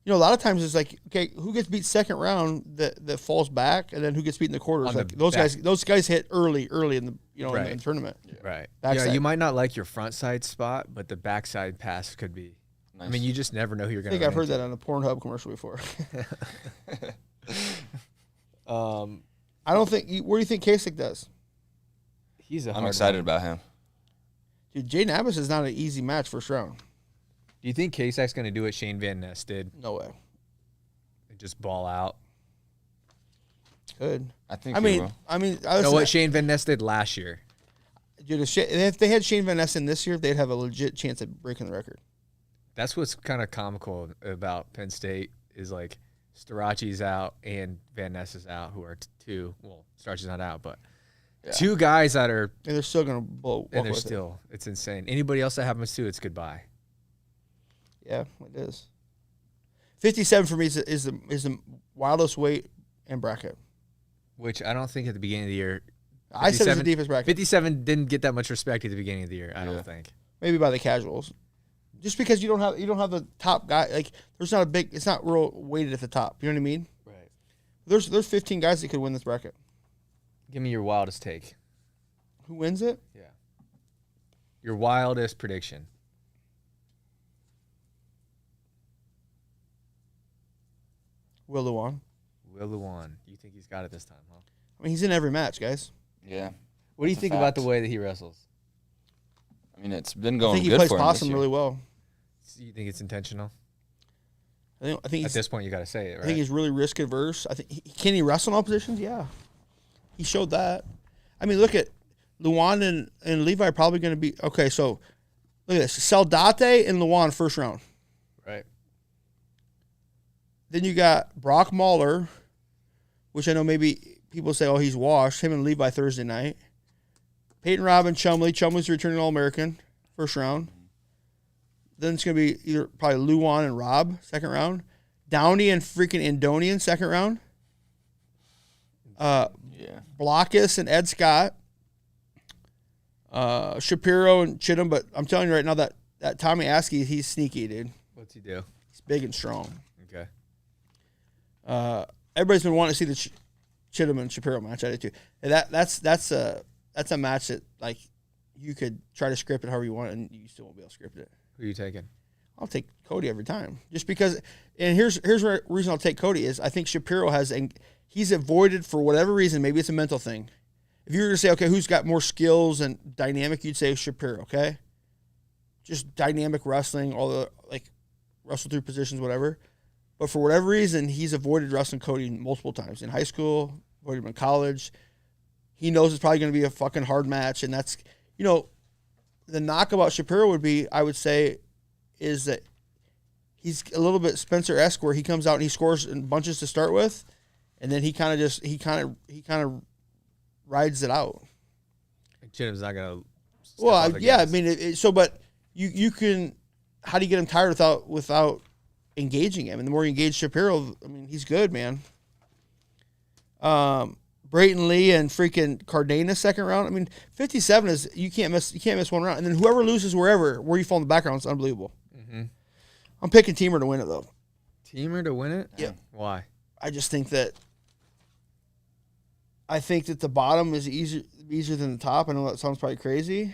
You know, a lot of times it's like, okay, who gets beat second round that falls back, and then who gets beat in the quarters? Like those guys hit early in the in the tournament. Yeah. Right. Backside. Yeah, you might not like your front side spot, but the backside pass could be. Nice. I mean, you just never know who you're going to. I think I've heard that on a Pornhub commercial before. I don't think. What do you think Kasich does? I'm excited about him. Dude, Jaden Abbas is not an easy match first round. Do you think Kasich's going to do what Shane Van Ness did? No way. And just ball out? Could. I think. Know what Shane Van Ness did last year? Dude, if they had Shane Van Ness in this year, they'd have a legit chance at breaking the record. That's what's kind of comical about Penn State is like Starocci's out and Van Ness is out, who are two. Well, Starocci's not out, but two guys that are. And they're still going to blow. And they're still. It's insane. Anybody else that happens to, it's goodbye. Yeah, it is. 57 for me is the wildest weight and bracket. Which I don't think at the beginning of the year. I said it's the deepest bracket. 57 didn't get that much respect at the beginning of the year. I don't think. Maybe by the casuals. Just because you don't have the top guy, like there's not a big, it's not real weighted at the top. You know what I mean? Right. There's 15 guys that could win this bracket. Give me your wildest take. Who wins it? Yeah. Your wildest prediction. Will Luan. Will Luan. You think he's got it this time, huh? I mean, he's in every match, guys. Yeah. What do you think about the way that he wrestles? I mean, it's been going good for him. I think he plays possum really well. You think it's intentional? I think at this point you got to say it, right? I think he's really risk adverse. I think can he wrestle in all positions? Yeah, he showed that. I mean, look at Luan and Levi are probably going to be okay. So look at this: Saldate and Luan first round. Right. Then you got Brock Mahler, which I know maybe people say, oh, he's washed. Him and Levi Thursday night. Peyton Robin, Chumley. Chumley's returning All-American, first round. Then it's going to be either probably Luan and Rob, second round. Downey and freaking Indonian, second round. Blockus and Ed Scott. Shapiro and Chittum. But I'm telling you right now that Tommy Askey, he's sneaky, dude. What's he do? He's big and strong. Okay. Everybody's been wanting to see the Chittum and Shapiro match. I did too. And that's a match that like you could try to script it however you want, and you still won't be able to script it. Who are you taking? I'll take Cody every time, just because. And here's the reason I'll take Cody is I think Shapiro he's avoided for whatever reason. Maybe it's a mental thing. If you were to say, okay, who's got more skills and dynamic, you'd say Shapiro. Okay, just dynamic wrestling, all the like wrestle through positions, whatever. But for whatever reason, he's avoided wrestling Cody multiple times in high school, avoided him in college. He knows it's probably going to be a fucking hard match, and that's, the knock about Shapiro would be, I would say, is that he's a little bit Spencer-esque where he comes out and he scores in bunches to start with, and then he kind of rides it out. Chittum's not going to. Well, yeah, I mean, but you can. How do you get him tired without engaging him? And the more you engage Shapiro, I mean, he's good, man. Brayton Lee and freaking Cardenas second round. I mean, 57 is you can't miss one round. And then whoever loses where you fall in the background is unbelievable. Mm-hmm. I'm picking Teamer to win it though. Teamer to win it? Yeah. Why? I think that the bottom is easier than the top. I know that sounds probably crazy.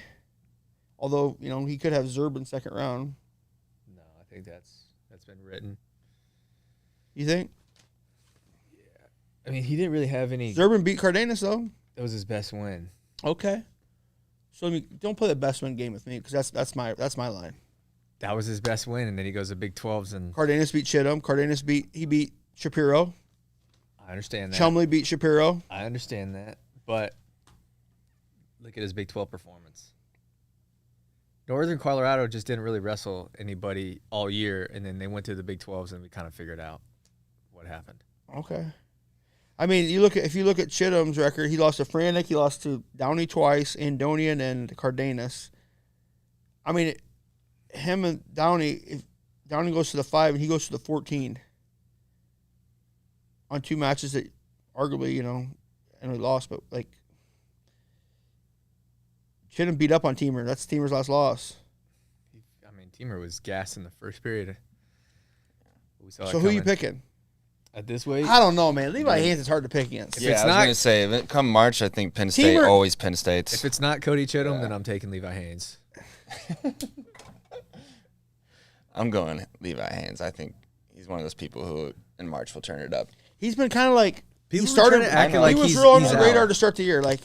Although, he could have Zerb in second round. No, I think that's been written. You think? I mean, he didn't really have any. Zerban beat Cardenas, though. That was his best win. Okay. So don't play the best win game with me because that's my line. That was his best win, and then he goes to Big 12s and. Cardenas beat Chittum. Cardenas beat Shapiro. I understand that. Chumley beat Shapiro. I understand that, but look at his Big 12 performance. Northern Colorado just didn't really wrestle anybody all year, and then they went to the Big 12s, and we kind of figured out what happened. Okay. I mean, if you look at Chittum's record, he lost to Franek, he lost to Downey twice, Indonian and Cardenas. I mean, him and Downey, if Downey goes to the 5 and he goes to the 14 on 2 matches that arguably, and we lost, but like shouldn't beat up on Teamer. That's Teamer's last loss. I mean, Teamer was gassed in the first period. So who are you picking? At this weight? I don't know, man. Levi Haines is hard to pick against. Yeah, I was going to say, come March, I think Penn State, always Penn State's. If it's not Cody Chittum, then I'm taking Levi Haines. I'm going Levi Haines. I think he's one of those people who in March will turn it up. He's been kind of like he started acting like he was real on the radar to start the year. Like,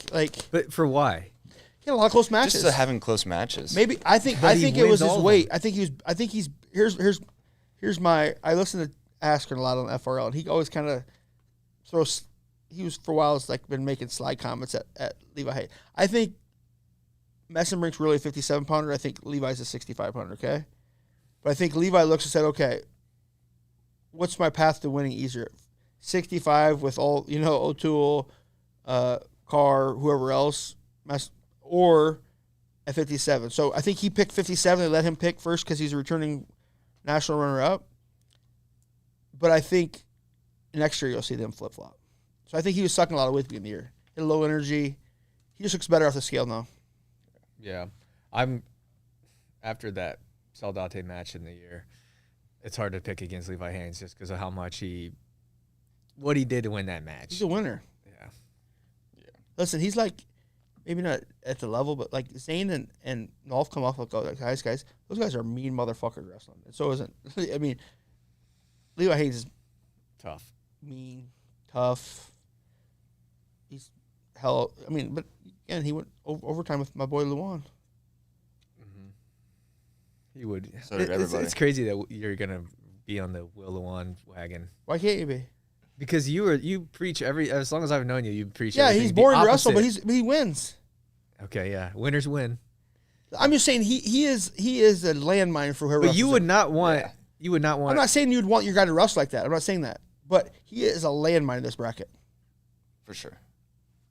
but for why? He had a lot of close matches. Just having close matches. Maybe I think it was his weight. I think he's here's my. I listen to Askren a lot on FRL, and he always kind of throws. He was for a while been making slide comments at Levi Haines. I think Messenbrink's really a 57-pounder. I think Levi's a 65-pounder. Okay, but I think Levi looks and said, okay, what's my path to winning easier? 65 with all O'Toole, Carr, whoever else, or at 57. So I think he picked 57. They let him pick first because he's a returning national runner-up. But I think next year you'll see them flip-flop. So I think he was sucking a lot of weight at the beginning of the year. He had low energy. He just looks better off the scale now. Yeah. After that Saldate match in the year, it's hard to pick against Levi Haines just because of how much what he did to win that match. He's a winner. Yeah. Listen, he's maybe not at the level, but Zane and Nolf come off guys, those guys are mean motherfuckers wrestling. And so isn't. I mean, Levi Haines is tough, mean, tough. He's hell. I mean, but again, he went overtime with my boy Luan. Mm-hmm. He would. So did everybody. It's crazy that you're gonna be on the Will Luan wagon. Why can't you be? Because you preach as long as I've known you, you preach. Yeah, he's boring to wrestle, but he wins. Okay, yeah, winners win. I'm just saying he is a landmine for whoever. But you would not want. Yeah. You would not want. I'm not saying you'd want your guy to wrestle like that. I'm not saying that. But he is a landmine in this bracket. For sure.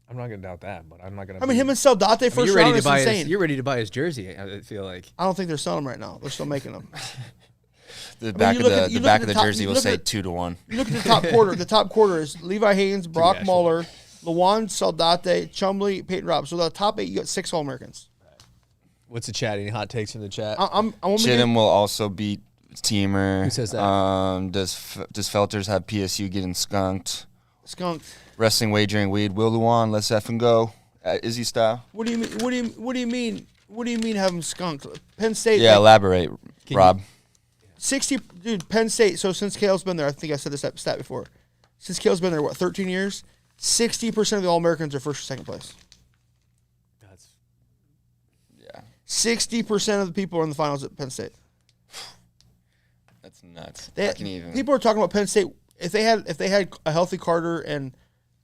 I'm not going to doubt that, but I'm not going to. I mean, him and Saldate first round is insane. You're ready to buy his jersey, I feel like. I don't think they're selling them right now. They're still making them. The back of the jersey will say 2-1. You look at the top quarter. The top quarter is Levi Haines, Brock Muller, Luan, Saldate, Chumley, Peyton Robb. So the top 8, you got 6 All-Americans. What's the chat? Any hot takes in the chat? Chittum will also beat Teamer. Who says that? Does Felters have PSU getting skunked? Skunked. Wrestling wagering weed. Will Luan, let's effing go. Izzy style. What do you mean? What do you mean? What do you mean have them skunked? Penn State. Yeah, elaborate, Rob. 60, dude. Penn State. So since Kale's been there, I think I said this stat before. Since Kale's been there, 13 years? 60% of the All-Americans are first or second place. That's 60% of the people are in the finals at Penn State. That's nuts. People are talking about Penn State. If they had a healthy Carter and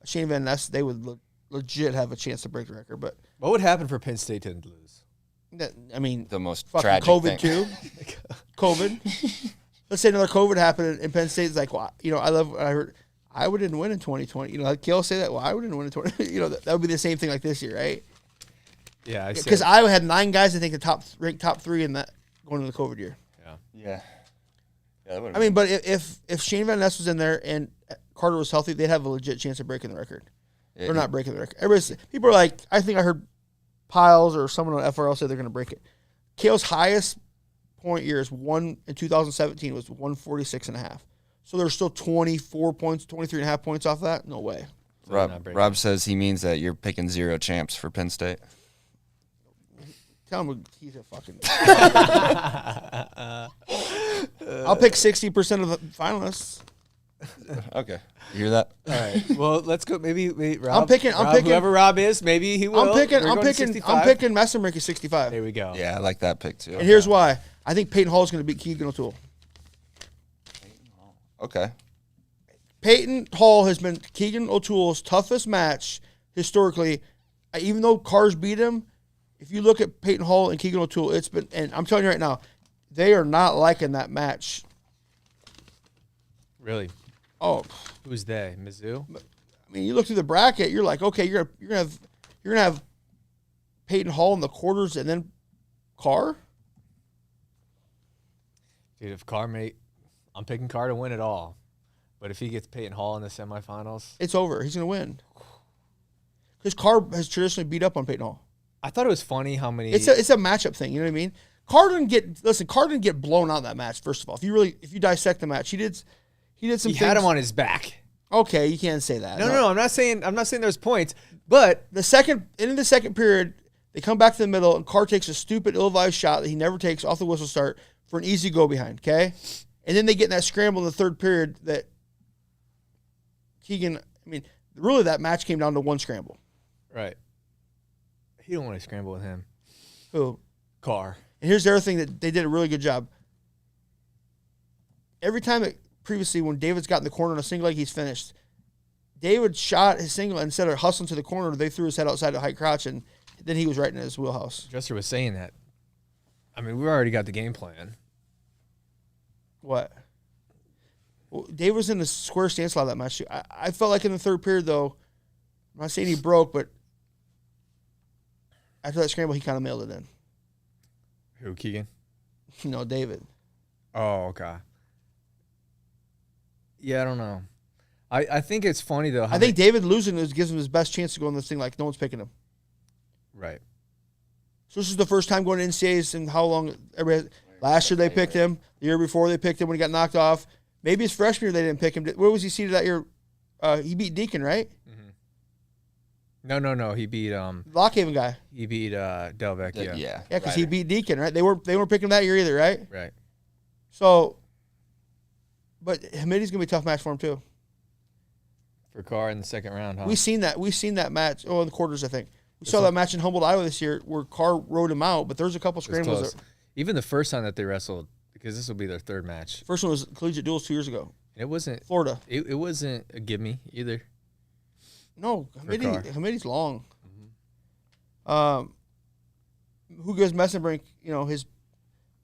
Shane Van Ness, they would legit have a chance to break the record. But what would happen for Penn State to lose? I mean, the most fucking tragic COVID thing. too. COVID. Let's say another COVID happened and Penn State's like, well, I heard Iowa didn't win in 2020. Like Kale say that. Well, Iowa didn't win in 2020. That would be the same thing like this year, right? Yeah, because Iowa had 9 guys. I think ranked top 3 in that going into the COVID year. Yeah. I mean, but if Shane Van Ness was in there and Carter was healthy, they'd have a legit chance of breaking the record. They're not breaking the record. People are like, I think I heard Piles or someone on FRL say they're going to break it. Kale's highest point year in 2017 was 146.5. So there's still 24 points, 23.5 points off that? No way. Rob says he means that you're picking 0 champs for Penn State. Tell him he's a fucking. I'll pick 60% of the finalists. Okay, you hear that? All right. Well, let's go. Maybe Rob. I'm picking. Whoever Rob is, maybe he will. I'm picking Messenbrick at 65. There we go. Yeah, I like that pick too. And here's why: I think Peyton Hall is going to beat Keegan O'Toole. Okay. Peyton Hall has been Keegan O'Toole's toughest match historically. Even though Carr's beat him, if you look at Peyton Hall and Keegan O'Toole, it's been. And I'm telling you right now, they are not liking that match. Really? Oh, who's they? Mizzou? I mean, you look through the bracket, you're like, okay, you're gonna have Peyton Hall in the quarters and then Carr. Dude, if Carr I'm picking Carr to win it all. But if he gets Peyton Hall in the semifinals, it's over. He's going to win. Because Carr has traditionally beat up on Peyton Hall. I thought it was funny how many. It's a matchup thing. You know what I mean? Carr didn't get blown out in that match. First of all, if you dissect the match, he did some. He things. had him on his back. Okay, you can't say that. No. I'm not saying there's points, but In the second period, they come back to the middle, and Carr takes a stupid, ill-advised shot that he never takes off the whistle start for an easy go behind. Okay, and then they get in that scramble in the third period that Keegan. I mean, really, that match came down to one scramble. right. He don't want to scramble with him. Who? Carr. And here's the other thing that they did a really good job. Every time previously when David's got in the corner on a single leg, he's finished. David shot his single instead of hustling to the corner. They threw his head outside the high crouch, and then he was right in his wheelhouse. Dresser was saying that. I mean, we already got the game plan. What? Well, Dave was in the square stance a lot of that match too. I felt like in the third period, though, I'm not saying he broke, but after that scramble, he kind of mailed it in. Who, Keegan? No, David. Oh, okay. Yeah, I don't know. I think it's funny, though. I think David losing gives him his best chance to go in this thing like no one's picking him. Right. So this is the first time going to NCAAs and how long last year they picked him. The year before they picked him when he got knocked off. Maybe his freshman year they didn't pick him. Where was he seated that year? He beat Deacon, right? Mm-hmm. No. He beat Lockhaven guy. He beat Delvecchio. Yeah. Yeah, because he beat Deacon, right? They weren't picking him that year either, right? Right. So, but Hamidi's gonna be a tough match for him too. For Carr in the second round, huh? We seen that match. Oh, in the quarters, I think. We saw that match in Humboldt, Iowa this year where Carr rode him out, but there's a couple scrambles. Even the first time that they wrestled, because this will be their third match. First one was Collegiate Duels 2 years ago. It wasn't Florida. It wasn't a gimme either. No, Hamidi's long. Mm-hmm. Who goes Messenbrink? His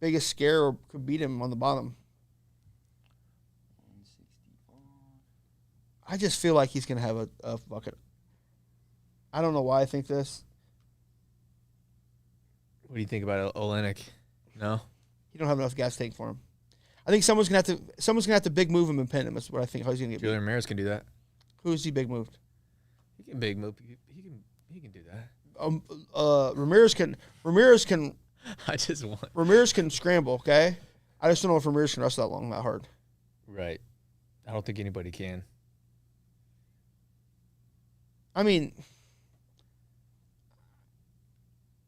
biggest scare or could beat him on the bottom. I just feel like he's gonna have a bucket. I don't know why I think this. What do you think about Olenek? No, He don't have enough gas tank for him. I think someone's gonna have to big move him and pin him. That's what I think. How he's gonna get. Julian Ramirez can do that. Who is he big moved? He can big move. He can do that. Ramirez can. I just want. Ramirez can scramble. Okay, I just don't know if Ramirez can wrestle that long, that hard. Right. I don't think anybody can. I mean,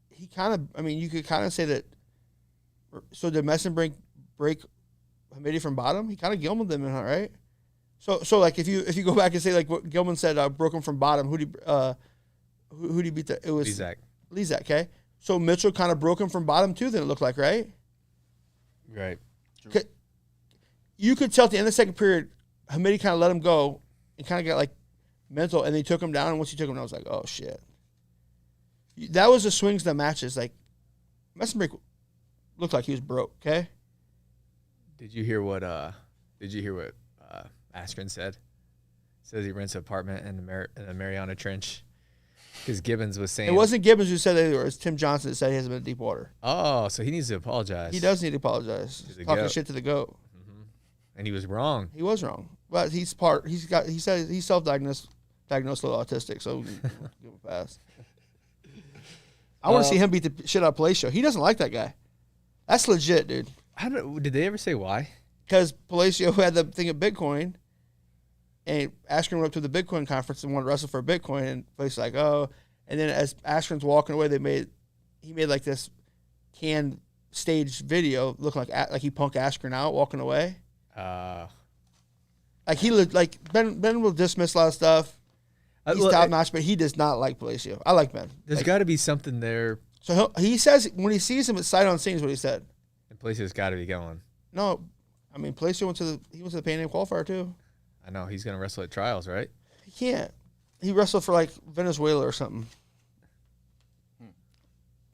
he kind of. I mean, you could kind of say that. So did Messenbrink break Hamidi from bottom? He kind of Gilman them in, right? So like if you go back and say like what Gilman said, broke him from bottom. Who did he beat? It was Lezak. Okay. So Mitchell kind of broke him from bottom too. Then it looked like, right? Right. You could tell at the end of the second period, Hamidi kind of let him go and kind of got like mental, and they took him down. And once he took him down, I was like, oh shit. That was the swings of the matches. Like Messenbrink looked like he was broke. Okay. Did you hear what Askren said? Says he rents an apartment in the Mariana Trench because Gibbons was saying it wasn't Gibbons who said that. It was Tim Johnson that said he hasn't been in deep water. Oh, so he needs to apologize. He does need to apologize. Talking shit to the goat. Mm-hmm. And he was wrong. He was wrong, but he said he's self-diagnosed a little autistic, so give him a pass. I want to see him beat the shit out of Palacio. He doesn't like that guy. That's legit, dude. Did they ever say why? Because Palacio had the thing at Bitcoin, and Askren went up to the Bitcoin conference and wanted to wrestle for Bitcoin, and Palacio's like, oh. And then as Askren's walking away, he made like this canned staged video looking like he punked Askren out walking away. Like he looked like Ben will dismiss a lot of stuff. He's top notch, but he does not like Palacio. I like Ben. There's got to be something there. So he says when he sees him, it's sight on scene is what he said. And Palacio's got to be going. No, I mean Palacio went to the Pan Am qualifier too. I know he's gonna wrestle at trials, right? He can't. He wrestled for like Venezuela or something.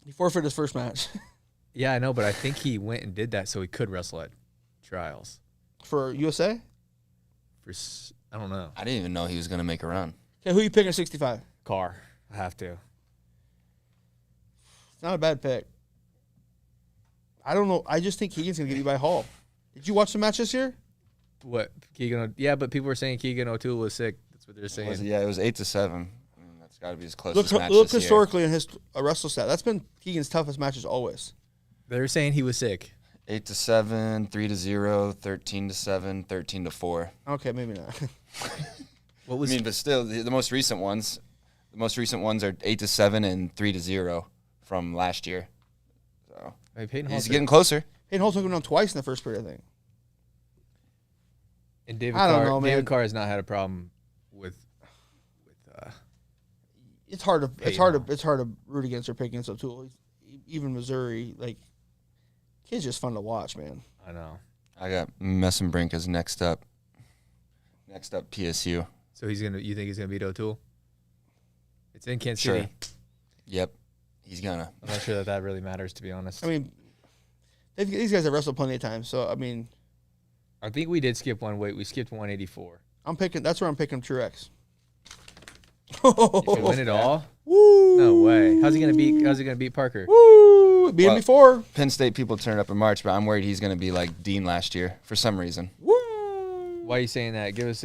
He forfeited his first match. Yeah, I know, but I think he went and did that so he could wrestle at trials for USA. I don't know. I didn't even know he was gonna make a run. Okay, who you picking at 65? Carr. I have to. It's not a bad pick. I don't know. I just think Keegan's going to get you by Hall. Did you watch the match this year? What Keegan? Yeah, but people were saying Keegan O'Toole was sick. That's what they're saying. It was 8-7. I mean, that's got to be his Look, closest match look this historically in his wrestle stat. That's been Keegan's toughest matches always. They're saying he was sick. 8-7, 3-0, 13-7, 13-4. Okay, maybe not. What was? I mean, but still, the most recent ones. The most recent ones are 8-7 and 3-0 from last year. So Hey, Peyton he's Holzer- getting closer. Hayden Holt took him down twice in the first period, I think. And David I don't Carr. know, man. David Carr has not had a problem with. It's hard to Peyton it's hard to root against or pick against O'Toole. Even Missouri, like kid's just fun to watch, man. I know. I got Messenbrink as next up. Next up, PSU. So he's gonna. You think he's gonna beat O'Toole? It's in Kansas Sure. City. Yep, he's gonna. I'm not sure that really matters, to be honest. I mean, these guys have wrestled plenty of times, so I mean, I think we did skip one weight. We skipped 184. I'm picking. That's where I'm picking Truex. If you win it all, Woo! no way. How's he gonna beat Parker? Woo! Beat him Well, before. Penn State people turned up in March, but I'm worried he's gonna be like Dean last year for some reason. Woo! Why are you saying that? Give us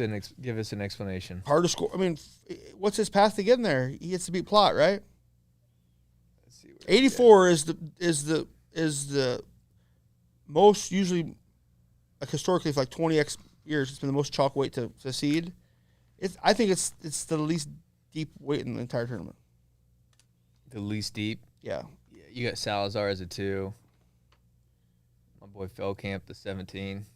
an explanation. Hard to score. I mean, what's his path to getting there? He gets to beat Plot, right? Let's see what 84 is the most usually, like historically for like 20x years, it's been the most chalk weight to seed. I think it's the least deep weight in the entire tournament. the least deep. Yeah. Yeah, you got Salazar as a 2. My boy Feldkamp, the 17.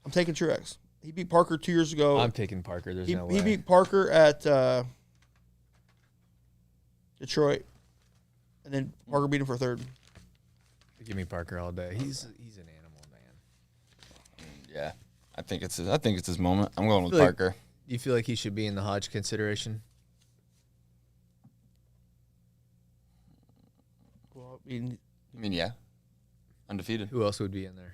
I'm taking Truex. He beat Parker 2 years ago. I'm picking Parker. There's no way. He beat Parker at Detroit, and then Parker beat him for third. Give me Parker all day. He's an animal, man. Yeah, I think it's his moment. I'm going with Feel like- Parker. Do you feel like he should be in the Hodge consideration? Well, I mean, Yeah, undefeated. Who else would be in there?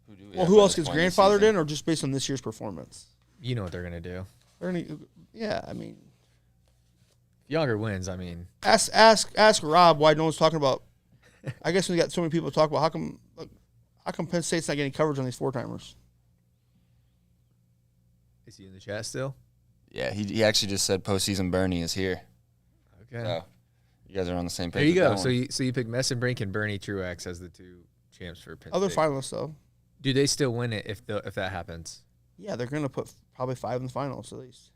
Who do we well, have who by else this gets point in the grandfathered season? in, or just based on this year's performance? You know what they're gonna do. They're gonna, yeah, I mean, If Younger wins. I mean, ask Rob why no one's talking about. I guess we got so many people to talk about. How come Penn State's not getting coverage on these 4-timers? is he in the chat still? Yeah, he actually just said postseason Bernie is here. Okay. So you guys are on the same page. There you with go. that one. So you pick Messenbrink and Bernie Truex as the 2 champs for Penn Other State. finalists though, Do they still win it if that happens? yeah, they're gonna put probably 5 in the finals at least.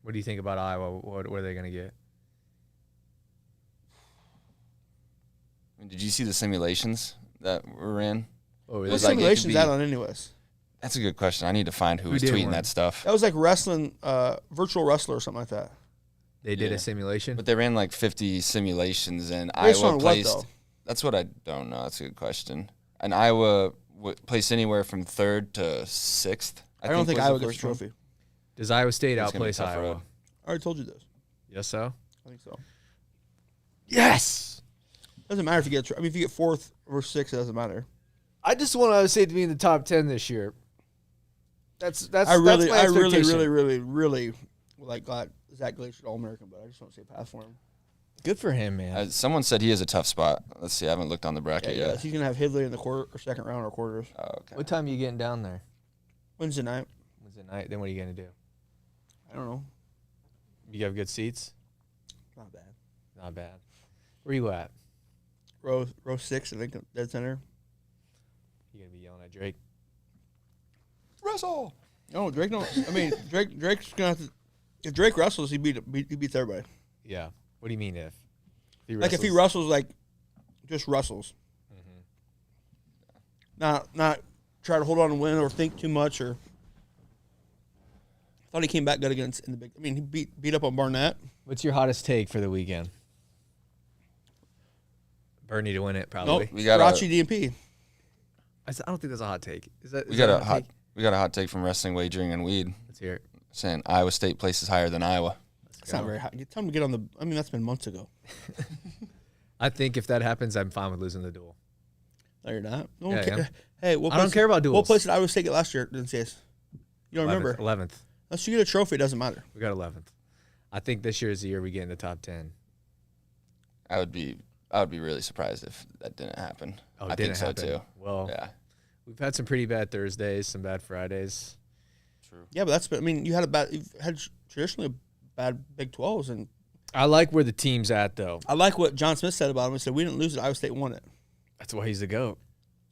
What do you think about Iowa? What are they gonna get? Did you see the simulations that were in? Oh, What It was like it could simulations be- that on anyways? That's a good question. I need to find who was did tweeting one? that stuff. That was like wrestling, virtual westler or something like that. They did Yeah. a simulation. But they ran like 50 simulations, and Based Iowa on what, placed. though? That's what I don't know. That's a good question. And Iowa placed anywhere from 3rd to 6th. I don't think was Iowa the gets a first one. trophy. Does Iowa State It's gonna be a outplace tough Iowa? road. I already told you this. Yes, so. I think so. Yes. Doesn't matter if you get. I mean, if you get 4th or 6th, it doesn't matter. I just want Iowa State to be in the top 10 this year. That's I really expectation. really like glad Zach Glacier All American, but I just want to say pass for him. Good for him, man. Someone said he has a tough spot. Let's see. I haven't looked on the Yeah, bracket yeah. yet. He's gonna have Hidley in the quarter or second round or quarters. Oh, okay. What time are you getting down there? Wednesday night. Wednesday night. Then what are you gonna do? I don't know. You have good seats? Not bad. Not bad. Where you at? Row 6, I think, dead center. You gonna be yelling at Drake? Russell. No, Drake. No, I mean Drake's gonna have to. If Drake wrestles, he beats everybody. Yeah. What do you mean if? If he wrestles, like just wrestles. Not try to hold on and win or think too much or. I thought he came back good against in the big. I mean, he beat up on Barnett. What's your hottest take for the weekend? Bernie to win it, probably. Nope. We got Starocci DMP. I don't think that's a hot take. Is that? We got a hot take from Wrestling Wagering and Weed Let's hear it. saying Iowa State places higher than Iowa. It's not very hot. Tell him to get on the. I mean, that's been months ago. I think if that happens, I'm fine with losing the duel. No, you're not. No Yeah, one I cares. am. Hey, I don't care about What duels. place did Iowa State get last year? Didn't say. You don't remember? 11th. Unless you get a trophy, it doesn't matter. We got 11th. I think this year is the year we get in the top 10. I would be I would be really surprised if that didn't happen. Oh, I didn't think so happen. too. Well, Yeah. we've had some pretty bad Thursdays, some bad Fridays. True. Yeah, but you've had traditionally bad Big 12s, and I like where the team's at, though. I like what John Smith said about him. He said, we didn't lose it, Iowa State won it. That's why he's the GOAT.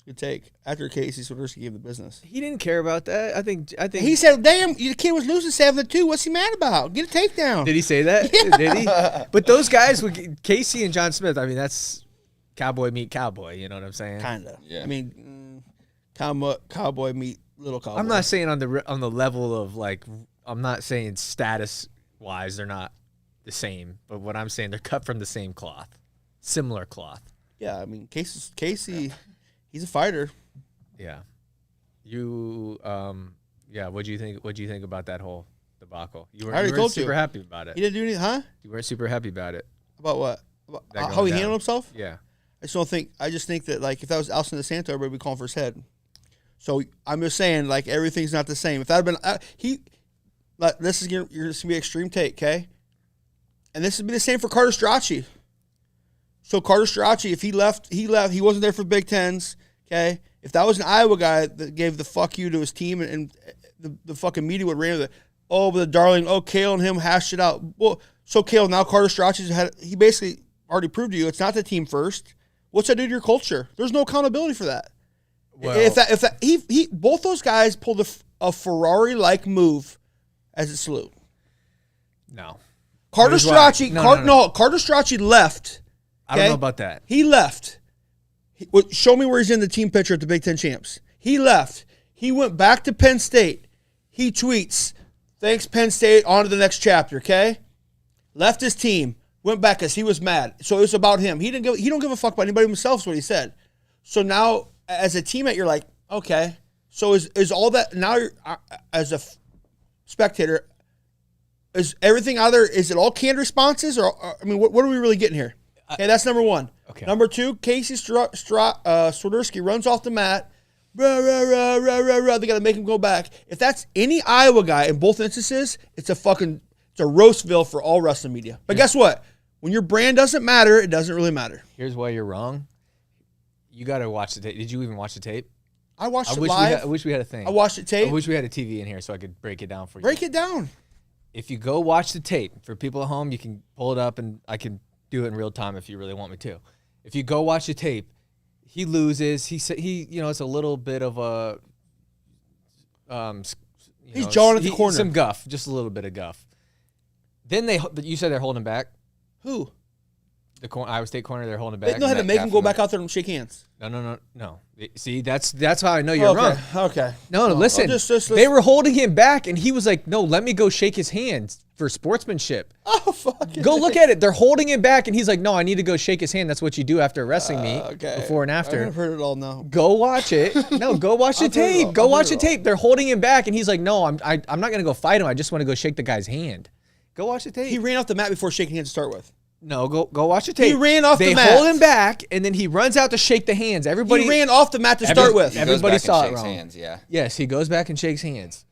Good take. After Casey Swiderski gave the business. He didn't care about that. I think He said, damn, the kid was losing 7-2. What's he mad about? Get a takedown. Did he say that? Yeah. Did he? But those guys, Casey and John Smith, I mean, that's cowboy meet cowboy. You know what I'm saying? Kind of. Yeah. I mean, cowboy meet little cowboy. I'm not saying on the level of like, I'm not saying status wise they're not the same, but what I'm saying, they're cut from the same cloth, similar cloth. Yeah, I mean, Casey, he's a fighter. Yeah. You what'd you think about that whole debacle? You weren't super happy about it. He didn't do anything, huh? You weren't super happy about it. About what? About That how he going handled down. himself? Yeah. I just think that, like, if that was Alcin DeSanto, everybody would be calling for his head. So I'm just saying, like, everything's not the same. If that had been this is gonna be an extreme take, okay? And this would be the same for Carter Starocci. So Carter Starocci, if he left. He wasn't there for Big Tens, okay? If that was an Iowa guy that gave the fuck you to his team and the fucking media would ran with it, but the darling, Kale and him hashed it out. Well, so Kale, now Carter Starocci's he basically already proved to you it's not the team first. What's that do to your culture? There's no accountability for that. Well, Both those guys pulled a Ferrari-like move as a salute. No. Carter Here's why. Starocci, No. Carter Starocci left. I don't okay? know about that. He left. Show me where he's in the team picture at the Big Ten Champs. He left. He went back to Penn State. He tweets, "Thanks, Penn State, on to the next chapter," okay? Left his team. Went back because he was mad. So it was about him. He don't give a fuck about anybody himself is what he said. So now, as a teammate, you're like, okay. So is all that, now you're, as a spectator, is everything out there, is it all canned responses? Or I mean, what are we really getting here? Okay, that's number one. Okay. Number two, Casey Swiderski runs off the mat. Rah, rah, rah, rah, rah, rah. They got to make him go back. If that's any Iowa guy in both instances, it's a roastville for all wrestling media. But guess what? When your brand doesn't matter, it doesn't really matter. Here's why you're wrong. You got to watch the tape. Did you even watch the tape? I watched it I live. wish we had a thing. I watched it tape. I wish we had a TV in here so I could break it down for you. Break it down. If you go watch the tape, for people at home, you can pull it up and I can do it in real time if you really want me to. If you go watch the tape, he loses. He it's a little bit of a he's jawing at the corner. Some guff, just a little bit of guff. Then you said they're holding back. Who? The Iowa State corner, they're holding back. They know how to make him go back out there and shake hands. No. See, that's how I know you're wrong. Okay. No, listen. They were holding him back, and he was like, "No, let me go shake his hands for sportsmanship." Oh, fuck. Go look at it. They're holding him back, and he's like, "No, I need to go shake his hand. That's what you do after a wrestling meet, before and after." I've heard it all now. Go watch it. No, go watch the tape. Go watch the tape. They're holding him back, and he's like, "No, I'm not gonna go fight him. I just want to go shake the guy's hand." Go watch the tape. He ran off the mat before shaking hands to start with. No, go watch the tape. He ran off the mat. They hold him back, and then he runs out to shake the hands. Everybody He ran off the mat to start with. Everybody saw it wrong. Hands, yeah. Yes, he goes back and shakes hands.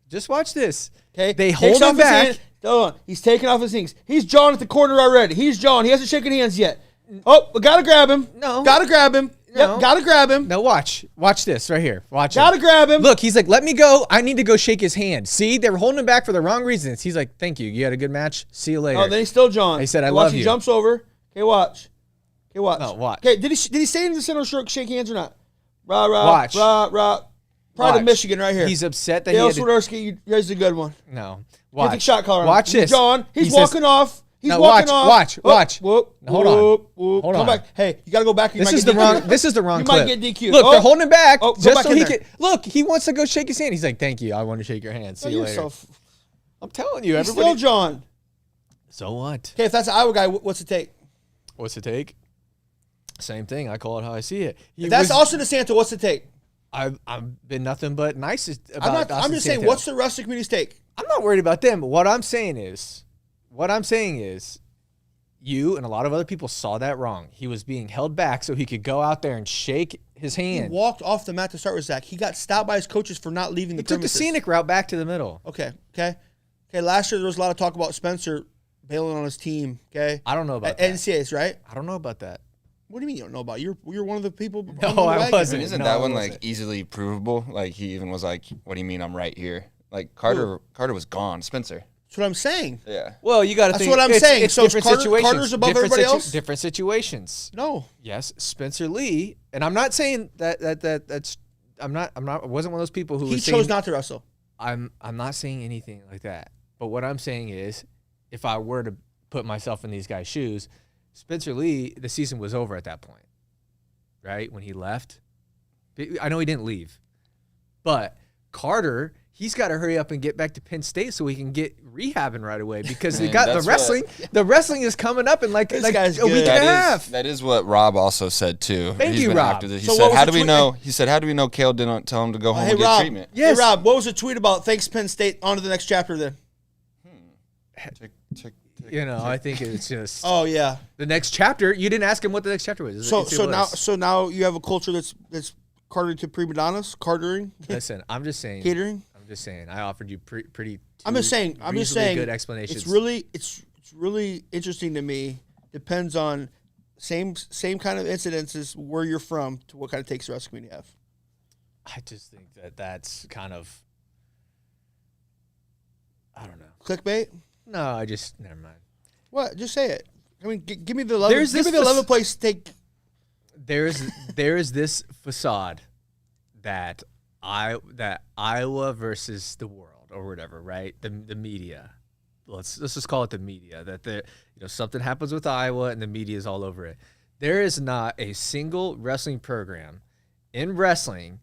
Just watch this. Okay, They hold him back. Hold on. He's taking off his things. He's jawing at the corner already. He's jawing. He hasn't shaken hands yet. Oh, we gotta grab him. No. Gotta grab him. No. Yep, gotta grab him. Now watch this right here. Watch Gotta it. grab him. Look, he's like, "Let me go. I need to go shake his hand." See, they were holding him back for the wrong reasons. He's like, "Thank you. You had a good match. See you later." Oh, then he's still jawing. He said, "I Watch, love you." He jumps over. Okay, watch. Okay, watch. No, watch. Okay, did he stay in the center stroke, shake hands or not? Rah, rah, Watch. rah, rah. Pride Watch. of Michigan right here. He's upset that Dale he had to, Swiderski, you guys a good one. No. Get the Watch. shot collar on. Watch this. He's jawing. He's He says- walking off. He's No, walking watch, off. watch. Whoop, Hold on. whoop, whoop. Hold Come on. back. Hey, you got to go back. This is the wrong You clip. might get DQ'd. Look, they're holding him back Oh, go just back so in he there. can. Look, he wants to go shake his hand. He's like, "Thank you. I want to shake your hand. See you later." I'm telling you, He's everybody. still John. So what? Okay, if that's an Iowa guy, what's it take? What's the take? Same thing. I call it how I see it. If that's Alcin DeSanto, what's it take? I've been nothing but nice about. I'm just saying, what's the rest of the community's take? I'm not worried about them. What I'm saying is, you and a lot of other people saw that wrong. He was being held back so he could go out there and shake his hand. He walked off the mat to start with, Zach. He got stopped by his coaches for not leaving the He took the premises. scenic route back to the middle. Okay. Last year there was a lot of talk about Spencer bailing on his team. Okay, I don't know about at that. NCAAs, right? I don't know about that. What do you mean you don't know about? You're one of the people. No, on the I wagon. wasn't. Isn't No, that it one wasn't. like easily provable? Like he even was like, "What do you mean I'm right here?" Like Carter was gone. Spencer. That's what I'm saying. Yeah. Well, you got to That's think. what I'm it's, saying. It's So is different situations. Carter's above different everybody else? Different situations. No. Yes, Spencer Lee, and I'm not saying that's. I'm not. I wasn't one of those people who He was chose saying, not to wrestle. I'm not saying anything like that. But what I'm saying is, if I were to put myself in these guys' shoes, Spencer Lee, the season was over at that point, right? When he left. I know he didn't leave. But Carter, he's got to hurry up and get back to Penn State so he can get rehabbing right away because they got the that's wrestling. The wrestling is coming up in like This a guy's week good. and a half. That is what Rob also said too. Thank you, been Rob. active. He So what said, was "How the do we tweet- know?" He said, "How do we know Kale didn't tell him to go home Hey and get Rob. treatment?" Yes. Hey Rob, what was the tweet about? Thanks Penn State. On to the next chapter then. You know, I think it's just Oh yeah. the next chapter. You didn't ask him what the next chapter was. It's So it was. now you have a culture that's cartering to prima donnas, cartering, Listen, I'm just saying. catering. I'm just saying. I offered you pretty. I'm just saying. good explanations. It's really interesting to me. Depends on same kind of incidences where you're from to what kind of takes the wrestling community have. I just think that's kind of. I don't know. Clickbait. No, I just never mind. What? Just say it. I mean, give me the 11. There's Give me this the 11th place take. There's this facade that Iowa versus the world or whatever, right? The media. Let's just call it the media. That something happens with Iowa and the media is all over it. There is not a single wrestling program in wrestling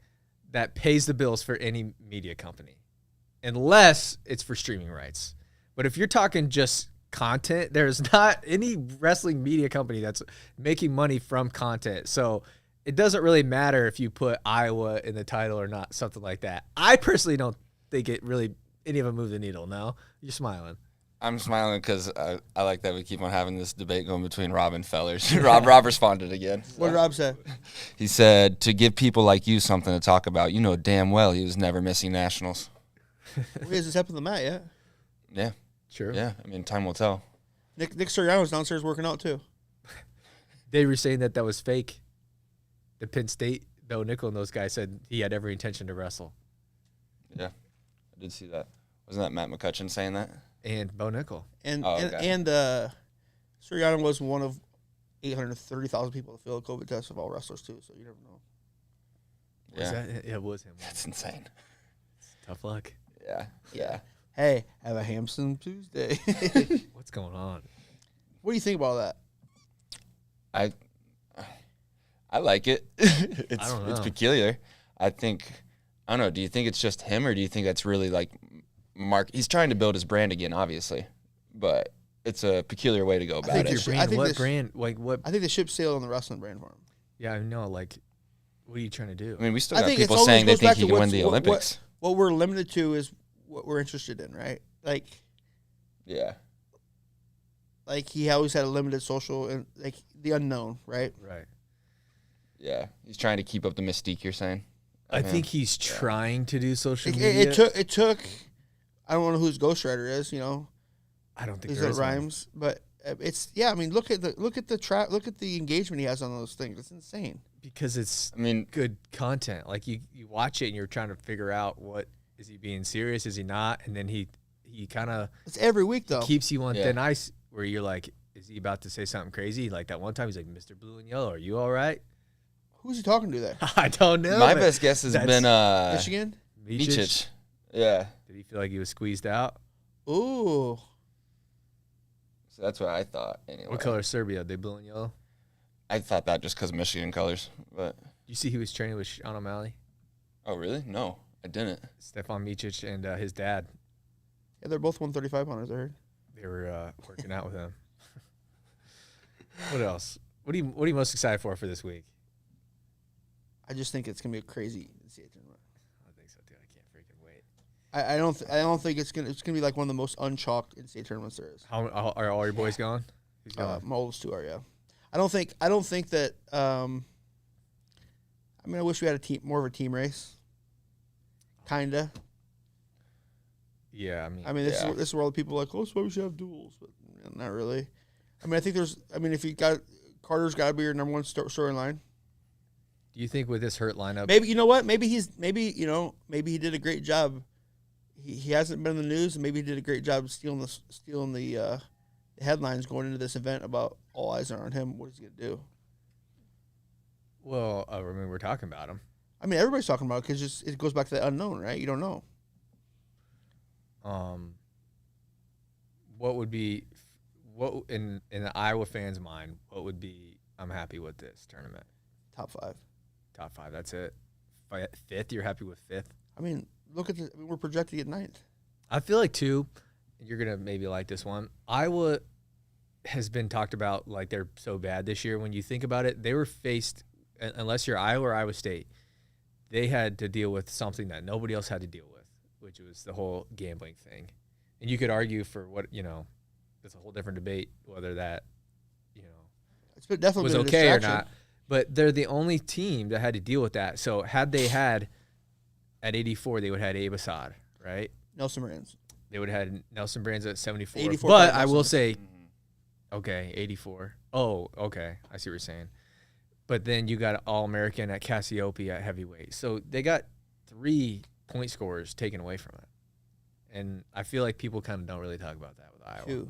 that pays the bills for any media company, unless it's for streaming rights. But if you're talking just content, there's not any wrestling media company that's making money from content. So it doesn't really matter if you put Iowa in the title or not, something like that. I personally don't think it really, any of them move the needle. No? You're smiling. I'm smiling because I like that we keep on having this debate going between Rob and Fellers. Rob responded again. What did Rob say? He said, "To give people like you something to talk about, you know damn well he was never missing nationals." He hasn't stepped on the mat yet. Yeah. Sure. Yeah. I mean, time will tell. Nick Soriano's downstairs working out too. They were saying that was fake. The Penn State, Bo Nickel and those guys said he had every intention to wrestle. Yeah. I did see that. Wasn't that Matt McCutcheon saying that? And Bo Nickel. And okay. Soriano was one of 830,000 people to fill a COVID test of all wrestlers too. So you never know. Yeah. It was him. That's insane. Tough luck. Yeah. Yeah. Hey, have a Hamson Tuesday. What's going on? What do you think about that? I like it. It's I don't know. It's peculiar. I don't know. Do you think it's just him, or do you think that's really like Mark? He's trying to build his brand again, obviously, but it's a peculiar way to go about think it. you're- Brand, I think what this- brand? Like what? I think the ship sailed on the wrestling brand for him. Yeah, I know. Like, what are you trying to do? I mean, we still I got think people it's always saying they goes think back he to can win what's- the what- Olympics. What we're limited to is what we're interested in, right? Yeah. Like he always had a limited social and like the unknown, right? Right. Yeah. He's trying to keep up the mystique, you're saying? I of him? think he's trying to do social It, media. it took. I don't know who his ghostwriter is. You know, I don't think is there it is one. Rhymes? But it's I mean, look at the engagement he has on those things. It's insane. Because it's I mean, good content. Like you watch it and you're trying to figure out what is he being serious, is he not? And then he kind of It's every week though. keeps you on Yeah. thin ice where you're like, is he about to say something crazy? Like that one time he's like, Mr. Blue and Yellow, are you all right? Who's he talking to there? I don't know. my but best guess has that's- been Michigan. Mičić. Yeah. Did he feel like he was squeezed out? Ooh, So that's what I thought. Anyway, What color is Serbia? They blue and yellow? I thought that just because of Michigan colors, but You see he was training with Sean O'Malley, oh really? No, I didn't. Stefan Mičić, and his dad. yeah, they're both 135 pounders. I heard. They were working out with him. What else? What are you most excited for this week? I just think it's gonna be a crazy NCAA tournament. I think so too. I can't freaking wait. I don't think it's gonna be like one of the most unchalked NCAA tournaments there is. How are all your boys gone? Who's going? My oldest two are, yeah. I don't think that. I mean, I wish we had more of a team race. Kinda. Yeah, I mean, I mean, this Yeah. is where all the people are like, oh, that's why we should have duels. But Not really. I mean, I think if you got Carter's got to be your number one storyline. Do you think with this hurt lineup, maybe you know what? Maybe he did a great job. He hasn't been in the news, and maybe he did a great job stealing the headlines going into this event about all eyes are on him. What is he gonna do? Well, I mean, we're talking about him. I mean, everybody's talking about it because it goes back to the unknown, right? You don't know. What in the Iowa fans' mind? What would be? I'm happy with this tournament. Top 5. Top 5. That's it. 5th. You're happy with 5th? I mean, look at we're projected at 9th. I feel like 2. You're gonna maybe like this one. Iowa has been talked about like they're so bad this year. When you think about it, they were faced, unless you're Iowa or Iowa State, they had to deal with something that nobody else had to deal with, which was the whole gambling thing. And you could argue for what, it's a whole different debate whether that, it's definitely was been okay or not. But they're the only team that had to deal with that. So had they had, at 84, they would have had Abe Assad, right? Nelson Brands. They would have had Nelson Brands at 74. 84, But I will say, okay, 84. Oh, okay. I see what you're saying. But then you got All-American at Cassiope at heavyweight. So they got 3 point scorers taken away from it. And I feel like people kind of don't really talk about that with Iowa.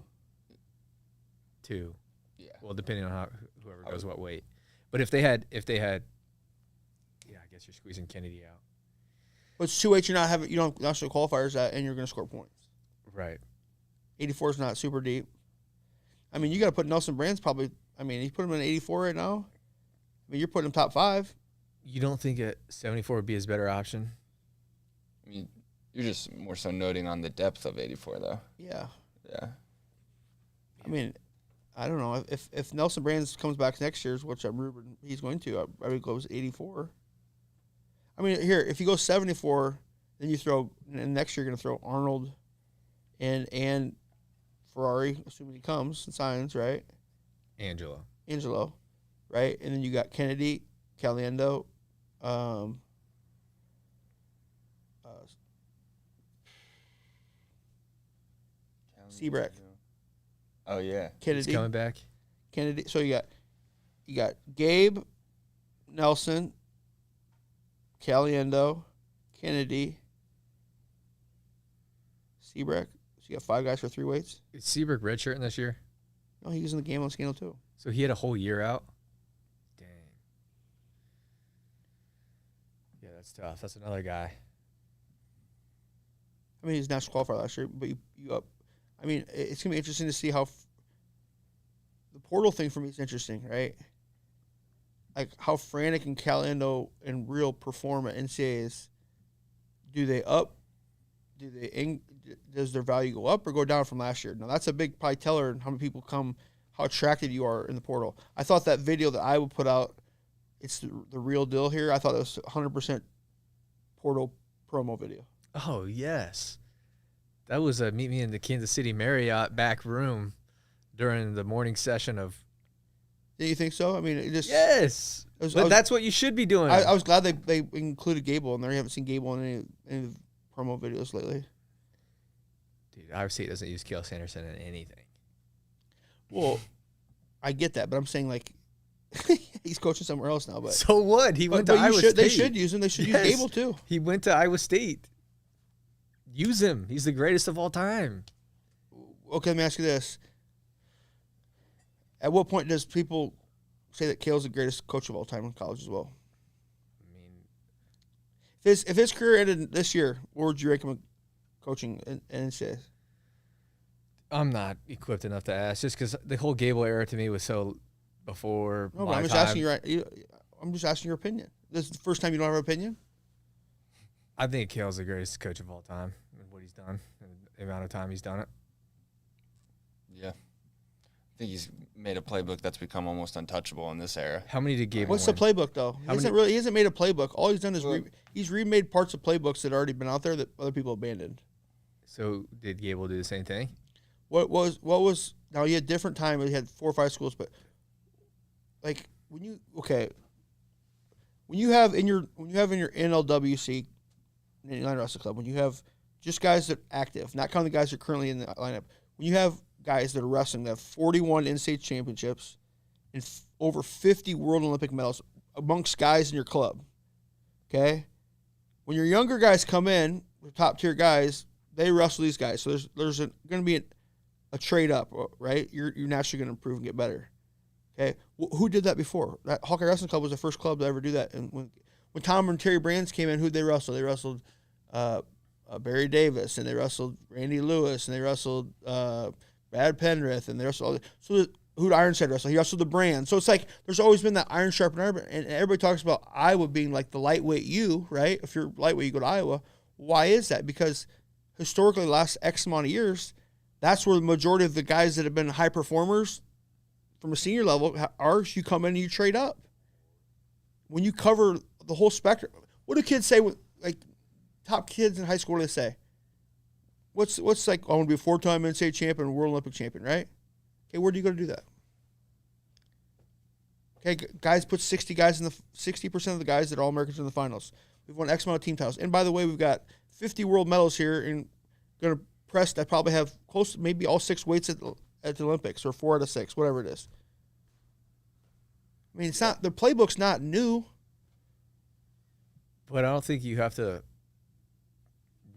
2. Yeah. Well, depending on whoever goes what weight. But if they had, I guess you're squeezing Kennedy out. But it's 2 weights you don't have national qualifiers at, and you're going to score points. Right. 84 is not super deep. I mean, you got to put Nelson Brands probably. I mean, you put him in 84 right now. I mean, you're putting him top 5. You don't think at 74 would be his better option? I mean, you're just more so noting on the depth of 84, though. Yeah. Yeah. I mean, I don't know if Nelson Brands comes back next year, which I'm rumored he's going to. I would go 84. I mean, here if you go 74, then you throw, and next year you're going to throw Arnold and Ferrari, assuming he comes and signs, right? Angelo, right? And then you got Kennedy, Caliendo, Seabreak. Oh yeah, Kennedy. He's coming back. Kennedy. So you got Gabe, Nelson, Caliendo, Kennedy, Seabreak. So you got 5 guys for 3 weights. Is Seabrook redshirting this year? No, he was in the game on scale too. So he had a whole year out? Dang. Yeah, that's tough. That's another guy. I mean, he's national qualifier last year, but you up. I mean, it's going to be interesting to see how the portal thing for me is interesting, right? Like how Frantic and Caliendo and Real perform at NCAAs. Do they up? Does their value go up or go down from last year? Now, that's a big probably teller in how many people come, how attracted you are in the portal. I thought that video that Iowa put out, it's the real deal here. I thought it was 100% portal promo video. Oh, yes. That was a meet me in the Kansas City Marriott back room during the morning session of. Do you think so? I mean, it just. Yes. That's what you should be doing. I was glad they included Gable in there. I haven't seen Gable in any promo videos lately. Dude, Iowa State doesn't use Kale Sanderson in anything. Well, I get that, but I'm saying like he's coaching somewhere else now. But so what? He went to Iowa State. They should use him. They should use Gable too. He went to Iowa State. Use him. He's the greatest of all time. Okay, let me ask you this. At what point does people say that Kale's the greatest coach of all time in college as well? I mean, if his career ended this year, where would you rank him coaching in NCAA? I'm not equipped enough to ask, just because the whole Gable era to me was so before my I'm just time. asking I'm just asking your opinion. This is the first time you don't have an opinion? I think Kale's the greatest coach of all time and what he's done and the amount of time he's done it. Yeah. I think he's made a playbook that's become almost untouchable in this era. How many did Gable What's win? the playbook, though? He hasn't made a playbook. All he's done is he's remade parts of playbooks that had already been out there that other people abandoned. So did Gable do the same thing? What was now he had different time. He had 4 or 5 schools, but like when you have in your NLWC, Indiana Wrestling Club, when you have just guys that are active, not counting the guys that are currently in the lineup, when you have guys that are wrestling that have 41 in-state championships and over 50 World Olympic medals amongst guys in your club. Okay? When your younger guys come in, the top-tier guys, they wrestle these guys. So there's going to be a trade up, right? You're naturally going to improve and get better. Okay? Who did that before? That Hawkeye Wrestling Club was the first club to ever do that. And when Tom and Terry Brands came in, who'd they wrestle? They wrestled Barry Davis, and they wrestled Randy Lewis, and they wrestled Brad Penrith, and they wrestled so who'd Ironside wrestle? He wrestled the Brand. So it's like there's always been that iron sharpened iron, and everybody talks about Iowa being like the lightweight U, right? If you're lightweight, you go to Iowa. Why is that? Because historically, the last X amount of years, that's where the majority of the guys that have been high performers from a senior level are. You come in and you trade up. When you cover the whole spectrum, what do kids say? Like top kids in high school, what do they say? What's like? I want to be a 4-time NCAA champion, and World Olympic champion, right? Okay, where do you go to do that? Okay, guys put 60% of the guys that are All-Americans in the finals. We've won X amount of team titles. And by the way, we've got 50 world medals here and going to press that probably have close to maybe all 6 weights at the Olympics, or 4 out of 6, whatever it is. I mean, it's not, the playbook's not new. But I don't think you have to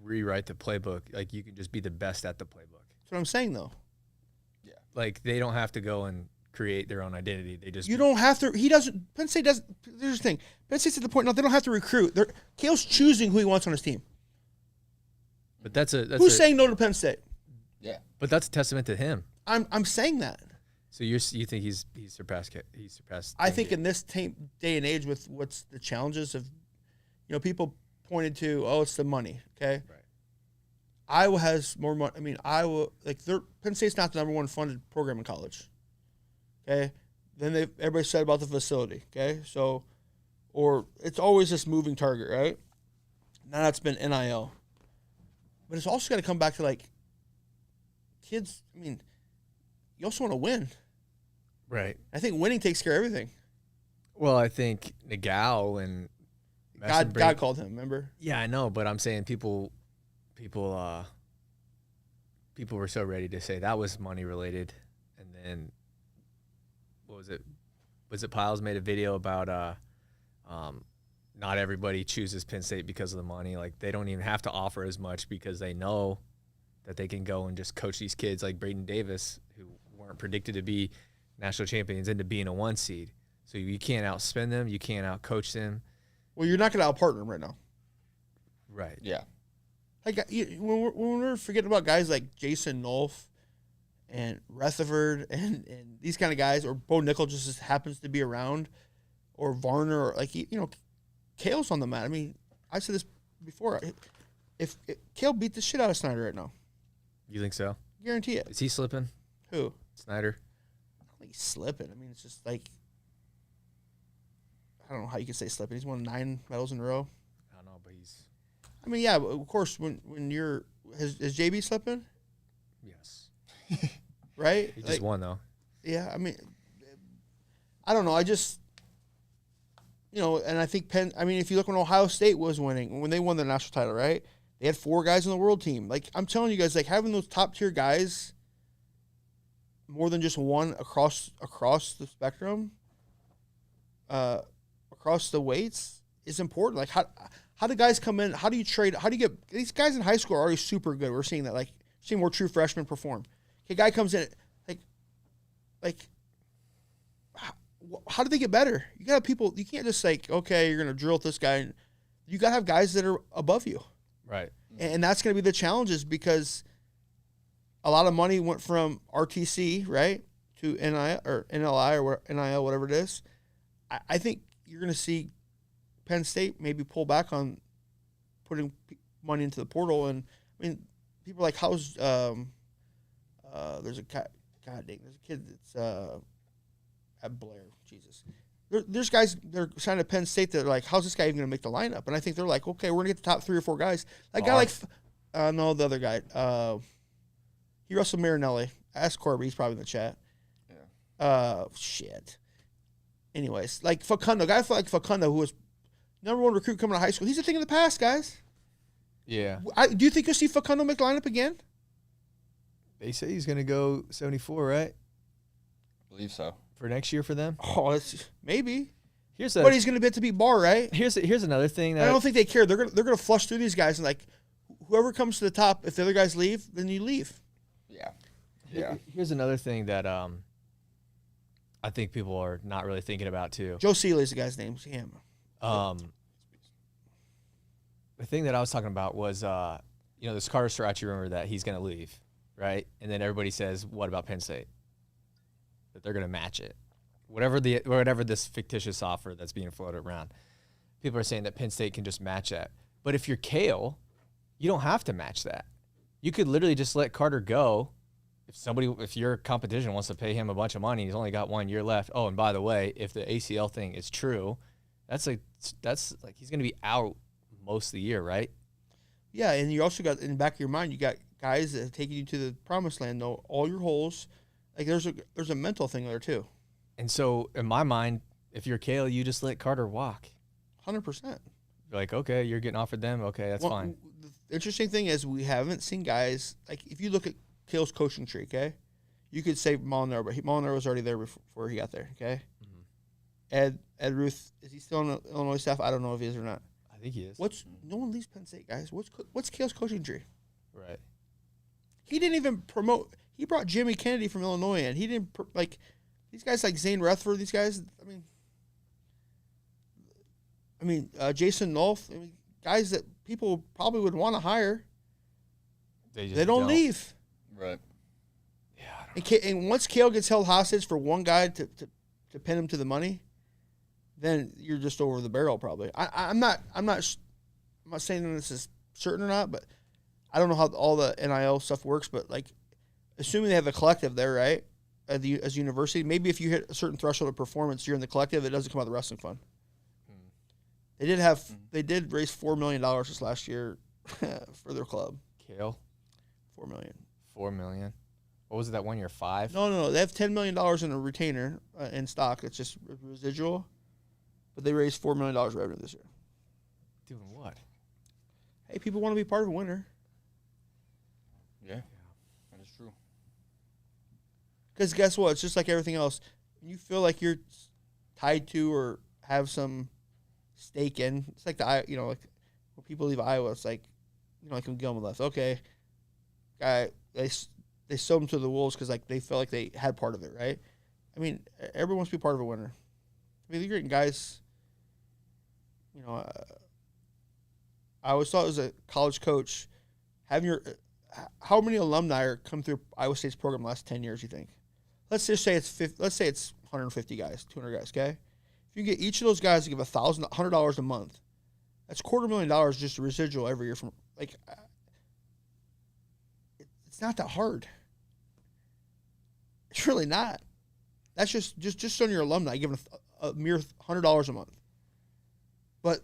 rewrite the playbook. Like, you can just be the best at the playbook. That's what I'm saying, though. Yeah. Like, they don't have to go and create their own identity. They just... You don't have to... He doesn't... Penn State doesn't... There's the thing. Penn State's at the point now, they don't have to recruit. Kale's choosing who he wants on his team. But that's Who's saying no to Penn State? Yeah. But that's a testament to him. I'm saying that. So you think he's surpassed... I think in this day and age with what's the challenges of... You know, people pointed to, it's the money, okay? Right. Iowa has more money. I mean, Penn State's not the number 1 funded program in college, okay? Then everybody said about the facility, okay? So, or it's always this moving target, right? Now that's been NIL. But it's also got to come back to, like, kids, I mean, you also want to win. Right. I think winning takes care of everything. Well, I think Nagao and... God called him, remember? Yeah, I know, but I'm saying people were so ready to say that was money related, and then what was it? Was it Piles made a video about not everybody chooses Penn State because of the money. Like, they don't even have to offer as much because they know that they can go and just coach these kids like Braden Davis, who weren't predicted to be national champions, into being a 1 seed. So you can't outspend them, you can't outcoach them. Well, you're not going to outpartner them right now. Right. Yeah. Like, when we're forgetting about guys like Jason Nolf and Rutherford and these kind of guys, or Bo Nickel just happens to be around, or Varner, or like, Kale's on the mat. I mean, I said this before. If Kale beat the shit out of Snyder right now. You think so? Guarantee it. Is he slipping? Who? Snyder? I don't think he's slipping. I mean, it's just like, I don't know how you can say slipping. He's won 9 medals in a row. I don't know, but he's... I mean, yeah, of course, when you're... Is JB slipping? Yes. Right? He just won, though. Yeah, I mean, I don't know. I just... and I think if you look when Ohio State was winning, when they won the national title, right? They had 4 guys on the world team. Like, I'm telling you guys, like, having those top-tier guys, more than just one across the spectrum, across the weights, is important. Like, how do guys come in? How do you trade? How do you get these guys in high school are already super good? We're seeing that. Like, seeing more true freshmen perform. Okay, guy comes in, like, how do they get better? You got to have people. You can't just like, okay, you're gonna drill with this guy. You got to have guys that are above you. Right. And that's going to be the challenges, because a lot of money went from RTC, right, to NIL or NLI or NIL, whatever it is. I think you're going to see Penn State maybe pull back on putting money into the portal. And I mean, people are like, how's there's a kid that's at Blair. Jesus. There's guys that are signed to Penn State that are like, how's this guy even going to make the lineup? And I think they're like, okay, we're going to get the top 3 or 4 guys. That guy, no, the other guy. He wrestled Marinelli. Ask Corby. He's probably in the chat. Yeah. Shit. Anyways, like Facundo. A guy like Facundo, who was #1 recruit coming out of high school. He's a thing of the past, guys. Yeah. Do you think you'll see Facundo make the lineup again? They say he's going to go 74, right? I believe so. For next year for them? Oh, it's maybe. But he's going to be at to beat Bar, right? Here's another thing that I don't think they care. They're gonna flush through these guys and like whoever comes to the top. If the other guys leave, then you leave. Yeah. Yeah. Here's another thing that I think people are not really thinking about too. Joe Seeley's the guy's name. Him. The thing that I was talking about was this Carter Starocci rumor that he's going to leave, right? And then everybody says, "What about Penn State?" That they're going to match it, whatever this fictitious offer that's being floated around. People are saying that Penn State can just match that, but if you're Kale, you don't have to match that. You could literally just let Carter go. If your competition wants to pay him a bunch of money, he's only got 1 year left. Oh, and by the way, if the ACL thing is true, that's like he's going to be out most of the year, right? Yeah, and you also got in the back of your mind, you got guys that are taking you to the promised land, know all your holes. Like there's a mental thing there too. And so in my mind, if you're Kale, you just let Carter walk. 100%. You're like, okay, you're getting offered them. Okay, that's fine. The interesting thing is we haven't seen guys like if you look at Kale's coaching tree, okay, you could say Molinar, but Molinar was already there before he got there. Okay, Ed Ruth, is he still on the Illinois staff? I don't know if he is or not. I think he is. No one leaves Penn State, guys. What's Kale's coaching tree? Right. He didn't even promote. He brought Jimmy Kennedy from Illinois, and he didn't like these guys like Zane Rethford. These guys, I mean, Jason Nolf. I mean, guys that people probably would want to hire. They don't leave. Right. Yeah. And once Kale gets held hostage for one guy to pin him to the money, then you're just over the barrel probably. I'm not saying that this is certain or not, but I don't know how all the NIL stuff works. But like, assuming they have a collective there, right? As a university, maybe if you hit a certain threshold of performance, you're in the collective. It doesn't come out of the wrestling fund. They did raise $4 million this last year for their club. Kale. $4 million. $4 million. What was it that 1 year? 5? No. They have $10 million in a retainer in stock. It's just residual. But they raised $4 million revenue this year. Doing what? Hey, people want to be part of a winner. Yeah, that is true. Because guess what? It's just like everything else. When you feel like you're tied to or have some stake in, it's like like when people leave Iowa, it's like, like when Gilman left. Okay, guy, they sold him to the Wolves because like they felt like they had part of it, right? I mean, everyone wants to be part of a winner. I mean, you're getting guys. I always thought as a college coach, how many alumni are come through Iowa State's program the last 10 years? You think? Let's just say it's 150 guys, 200 guys. Okay, if you get each of those guys to give $100 a month, that's $250,000 just a residual every year from like. It's not that hard. It's really not. That's just on your alumni giving a mere $100 a month. But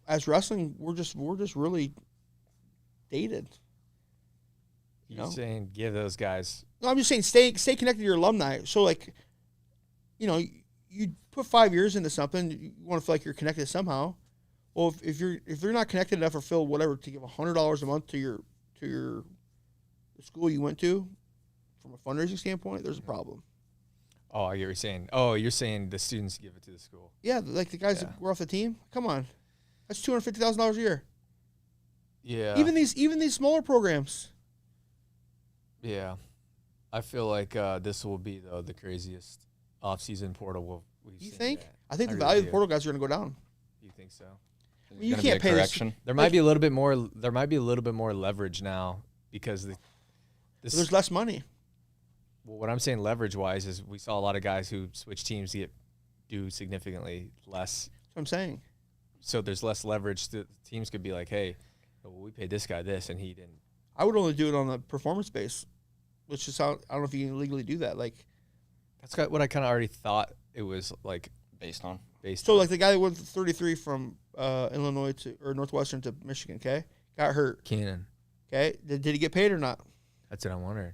as wrestling, we're just really dated. You're saying give those guys. No, I'm just saying stay connected to your alumni. So like, you put 5 years into something, you want to feel like you're connected somehow. Well, if they're not connected enough or feel whatever to give $100 a month to your the school you went to, from a fundraising standpoint, there's a problem. Oh, I get what you're saying. Oh, you're saying the students give it to the school. Yeah, like the guys that were off the team. Come on, that's $250,000 a year. Yeah. Even these smaller programs. Yeah, I feel like this will be the craziest off-season portal we've seen. You think? Yet. I think the really value of do. the portal guys are going to go down. You think so? I mean, you can't pay correction. There might be a little bit more. There might be a little bit more leverage now because there's less money. Well, what I'm saying leverage-wise is we saw a lot of guys who switch teams do significantly less. That's what I'm saying. So there's less leverage. Teams could be like, hey, well, we paid this guy this, and he didn't. I would only do it on the performance base, which is how I don't know if you can legally do that. Like, that's what I kind of already thought it was like based on. So like the guy that went 33 from Illinois or Northwestern to Michigan, okay, got hurt. Cannon. Okay, did he get paid or not? That's what I'm wondering.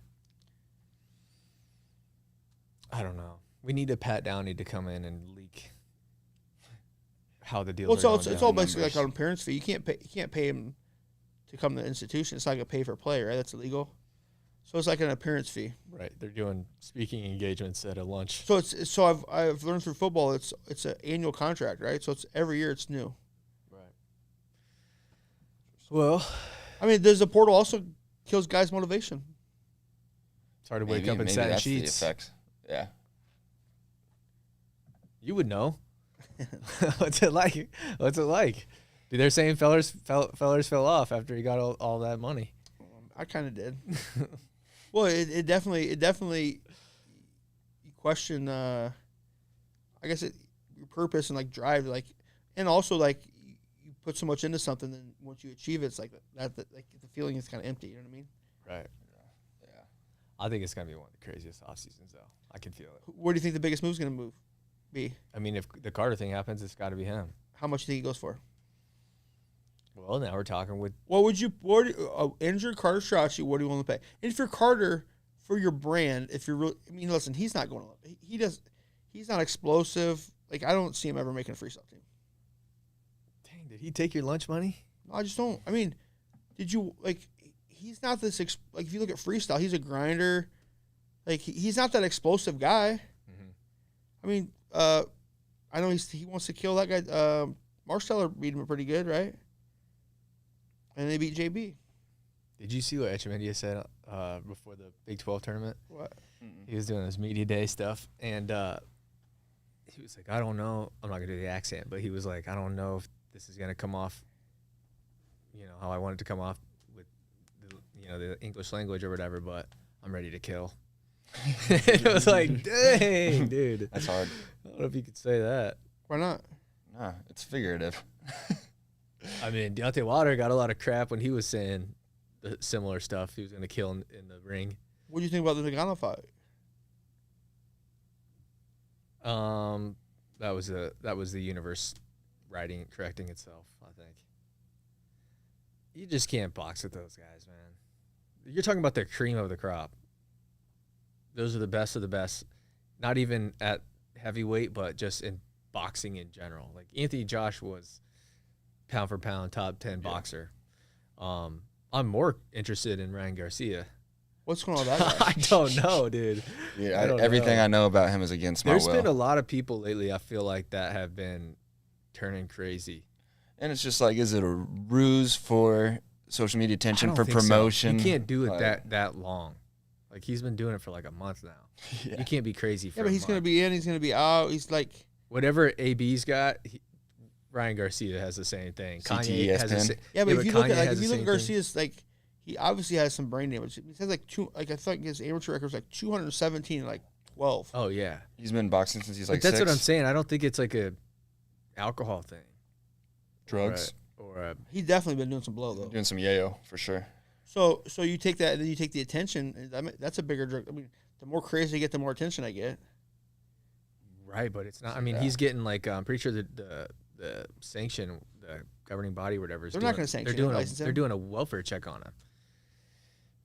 I don't know. We need a Pat Downey to come in and leak how the deal. Well, it's all basically like on parents' fee. You can't pay him to come to the institution. It's not going to pay for play, right? That's illegal. So it's like an appearance fee. Right. They're doing speaking engagements at a lunch. So I've learned through football it's an annual contract, right? So it's every year it's new. Right. Well, I mean, the portal also kills guys' motivation. it's hard to wake up and satin that's sheets. the effect. Yeah. You would know. What's it like? What's it like? Dude, they're saying fellers fell off after he got all that money. I kind of did. Well, it definitely you question. I guess your purpose and like drive, like, and also like you put so much into something, then once you achieve it, it's like that like the feeling is kind of empty. You know what I mean? Right. Yeah. I think it's gonna be one of the craziest off seasons, though. I can feel it. Where do you think the biggest move's gonna be? I mean, if the Carter thing happens, it's got to be him. How much do you think he goes for? Well, now we're talking with. Injured Carter Starocci, what do you want to pay? And if you're Carter, for your brand, if you're really, I mean, listen, he's not going to, he's not explosive. Like, I don't see him ever making a freestyle team. Dang, did he take your lunch money? No, I just don't. I mean, did you, like, he's not this, like, if you look at freestyle, he's a grinder. Like, he's not that explosive guy. Mm-hmm. I mean, I know he wants to kill that guy. Marsteller beat him pretty good, right? And they beat JB. Did you see what Echemendia said before the Big 12 tournament? What? He was doing his media day stuff, and he was like, I don't know. I'm not going to do the accent, but he was like, I don't know if this is going to come off, how I want it to come off with, the English language or whatever, but I'm ready to kill. It was like, dang, dude. That's hard. I don't know if you could say that. Why not? Nah, it's figurative. I mean, Deontay Wilder got a lot of crap when he was saying the similar stuff. He was going to kill in the ring. What do you think about the Nagano fight? That was the universe correcting itself, I think. You just can't box with those guys, man. You're talking about the cream of the crop. Those are the best of the best. Not even at heavyweight, but just in boxing in general. Like, Anthony Josh was pound for pound top 10 boxer. I'm more interested in Ryan Garcia. What's going on with that guy? I don't know, dude. Yeah, everything I know about him is against my will. There's been a lot of people lately, I feel like, that have been turning crazy. And it's just like, is it a ruse for social media attention, for think so. promotion? You can't do it that long. Like, he's been doing it for like a month now. Yeah. You can't be crazy for Yeah, but he's going to be in, he's going to be out. He's like... Whatever AB's got, Ryan Garcia has the same thing. Kanye has the same. Yeah, but if you look at Garcia's Garcia's, like, he obviously has some brain damage. He has I think his amateur record is like 217 and like 12. Oh yeah, he's been boxing since he's like but that's 6. what I'm saying. I don't think it's like a alcohol thing. Drugs. Or he's definitely been doing some blow though. Doing some yayo for sure. So you take that and then you take the attention. I mean, that's a bigger drug. I mean, the more crazy I get, the more attention I get. Right, but it's not. I mean, he's getting like I'm pretty sure the sanction, the governing body, or whatever. They're not going to sanction. They're doing a welfare check on him.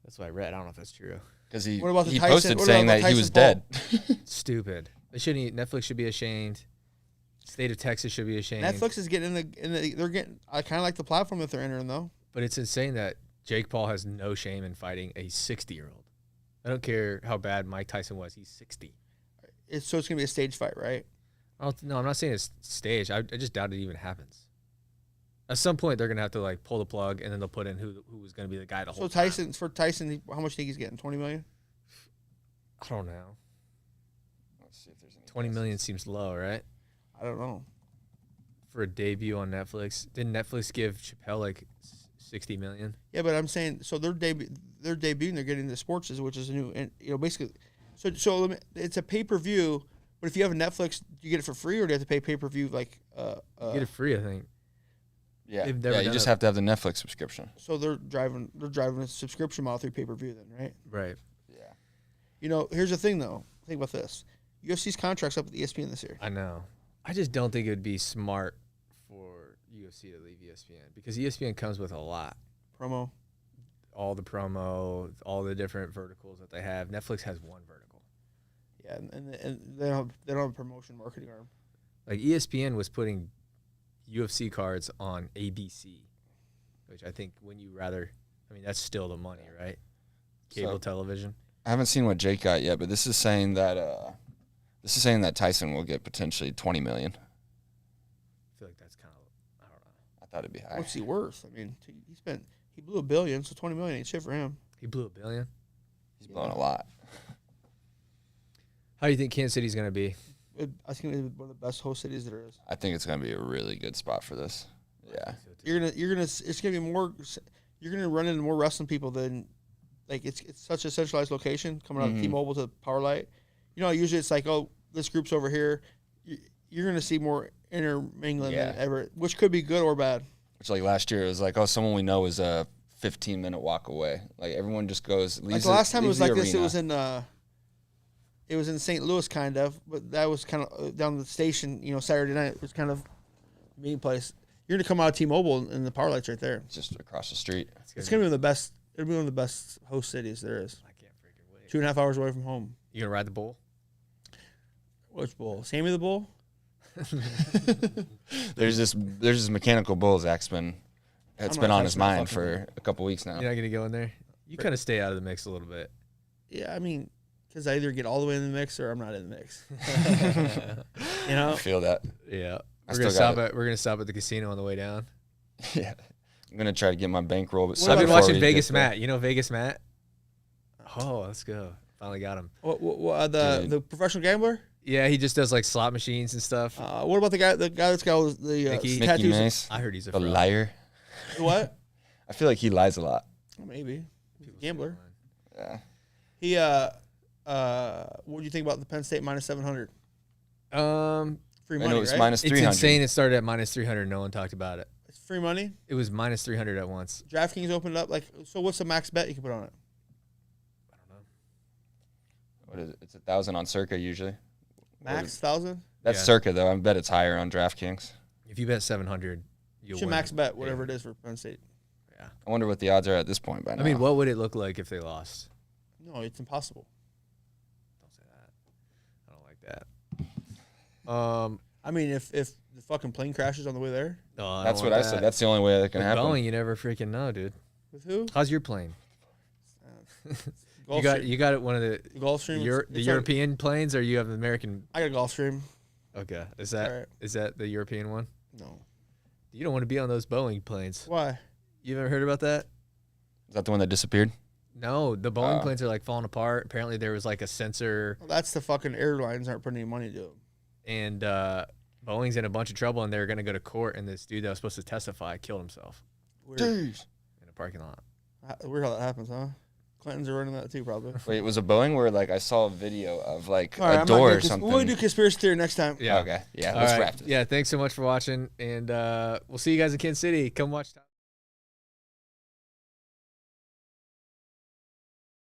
That's what I read. I don't know if that's true. Because he Tyson, posted saying that he was dead. Stupid. They shouldn't. Netflix should be ashamed. State of Texas should be ashamed. Netflix is getting they're getting. I kind of like the platform that they're entering though. But it's insane that Jake Paul has no shame in fighting a 60-year-old. I don't care how bad Mike Tyson was. He's 60. It's going to be a stage fight, right? No, I'm not saying it's staged. I just doubt it even happens. At some point, they're going to have to like pull the plug, and then they'll put in who was going to be the guy the whole time. For Tyson, how much do you think he's getting? $20 million? I don't know. Let's see if there's any 20 million seems low, right? I don't know. For a debut on Netflix. Didn't Netflix give Chappelle like 60 million? Yeah, but I'm saying, so they're debuting, they're getting the sports, which is a new, and basically, so it's a pay-per-view, but if you have a Netflix, do you get it for free, or do you have to pay pay-per-view like You get it free, I think. Yeah, you just have to have the Netflix subscription. So they're driving a subscription model through pay-per-view then, right? Right. Yeah. Here's the thing though. Think about this. UFC's contract's up with ESPN this year. I know. I just don't think it would be smart for UFC to leave ESPN because ESPN comes with a lot. Promo. All the promo, all the different verticals that they have. Netflix has one vertical. Yeah, and they don't have a promotion marketing arm. Like ESPN was putting UFC cards on ABC, which I think that's still the money, right? Cable television. I haven't seen what Jake got yet, but this is saying that Tyson will get potentially $20 million. I feel like that's kind of, I don't know. I thought it'd be higher. What's he worth? I mean, he blew $1 billion, so $20 million ain't shit for him. He blew $1 billion. He's blowing a lot. How do you think Kansas City's going to be? I think it's one of the best host cities there is. I think it's gonna be a really good spot for this. Yeah, it's gonna be more. You're gonna run into more wrestling people than, like, it's such a centralized location coming out of T-Mobile to Power Light. You know, usually it's like, oh, this group's over here. You're gonna see more intermingling than ever, which could be good or bad. which like last year it was like, oh, someone we know is a 15-minute walk away. Like everyone just goes. Like the last time it was like this, it was in St. Louis, kind of, but that was kind of down the station. You know, Saturday night it was kind of a meeting place. You're gonna come out of T-Mobile and the Power Light's right there. It's just across the street. It's gonna be one of the best. It'll be one of the best host cities there is. I can't freaking wait. 2.5 hours away from home. You gonna ride the bull? Which bull? Sammy the bull? There's this mechanical bull Zach's been on his mind for a couple weeks now. You're not gonna go in there. You kind of stay out of the mix a little bit. Yeah, I mean, because I either get all the way in the mix or I'm not in the mix. You know, I feel that. Yeah, I we're gonna stop at the casino on the way down. Yeah, I'm gonna try to get my bankroll. But I've been watching Vegas Matt. You know Vegas Matt? Oh, let's go. Finally got him. The professional gambler? Yeah, he just does like slot machines and stuff. What about the guy that's got all the Mickey tattoos? Mace, I heard he's a the fraud. liar. What? I feel like he lies a lot. Well, maybe. He's a gambler. Yeah. He what do you think about the Penn State minus 700? Free I money, know it was right? minus 300. It's insane. It started at minus 300. No one talked about it. It's free money. It was minus 300 at once. DraftKings opened up so. What's the max bet you can put on it? I don't know. What is it? It's 1,000 on Circa usually. Max 1,000. That's Yeah. Circa though. I bet it's higher on DraftKings. If you bet 700, You you'll should win. max bet whatever it is for Penn State. Yeah. I wonder what the odds are at this point by now. I mean, what would it look like if they lost? No, it's impossible. Don't say that. I don't like that. I mean, if the fucking plane crashes on the way there, No, I That's don't what I want said. that. That's the only way that can With happen. Boeing, you never freaking know, dude. with who? How's your plane? Gulfstream. You got it one of the Gulfstream. the European planes, or you have the American? I got a Gulfstream. Okay, is that Alright. the European one? No. You don't want to be on those Boeing planes. Why? You ever heard about that? Is that the one that disappeared? No, the Boeing planes are like falling apart. Apparently, there was like a sensor, Well, that's the fucking airlines aren't putting any money to it. and Boeing's in a bunch of trouble, and they're gonna go to court. And this dude that was supposed to testify killed himself Weird. Jeez. in a parking lot. Weird how that happens, huh? Clintons are running that too, probably. Wait, was it Boeing where like I saw a video of like All right, a door or something? We'll do conspiracy theory next time. Yeah. Okay. Yeah. All Let's right. wrap this. Yeah. Thanks so much for watching, and we'll see you guys in Kansas City. Come watch.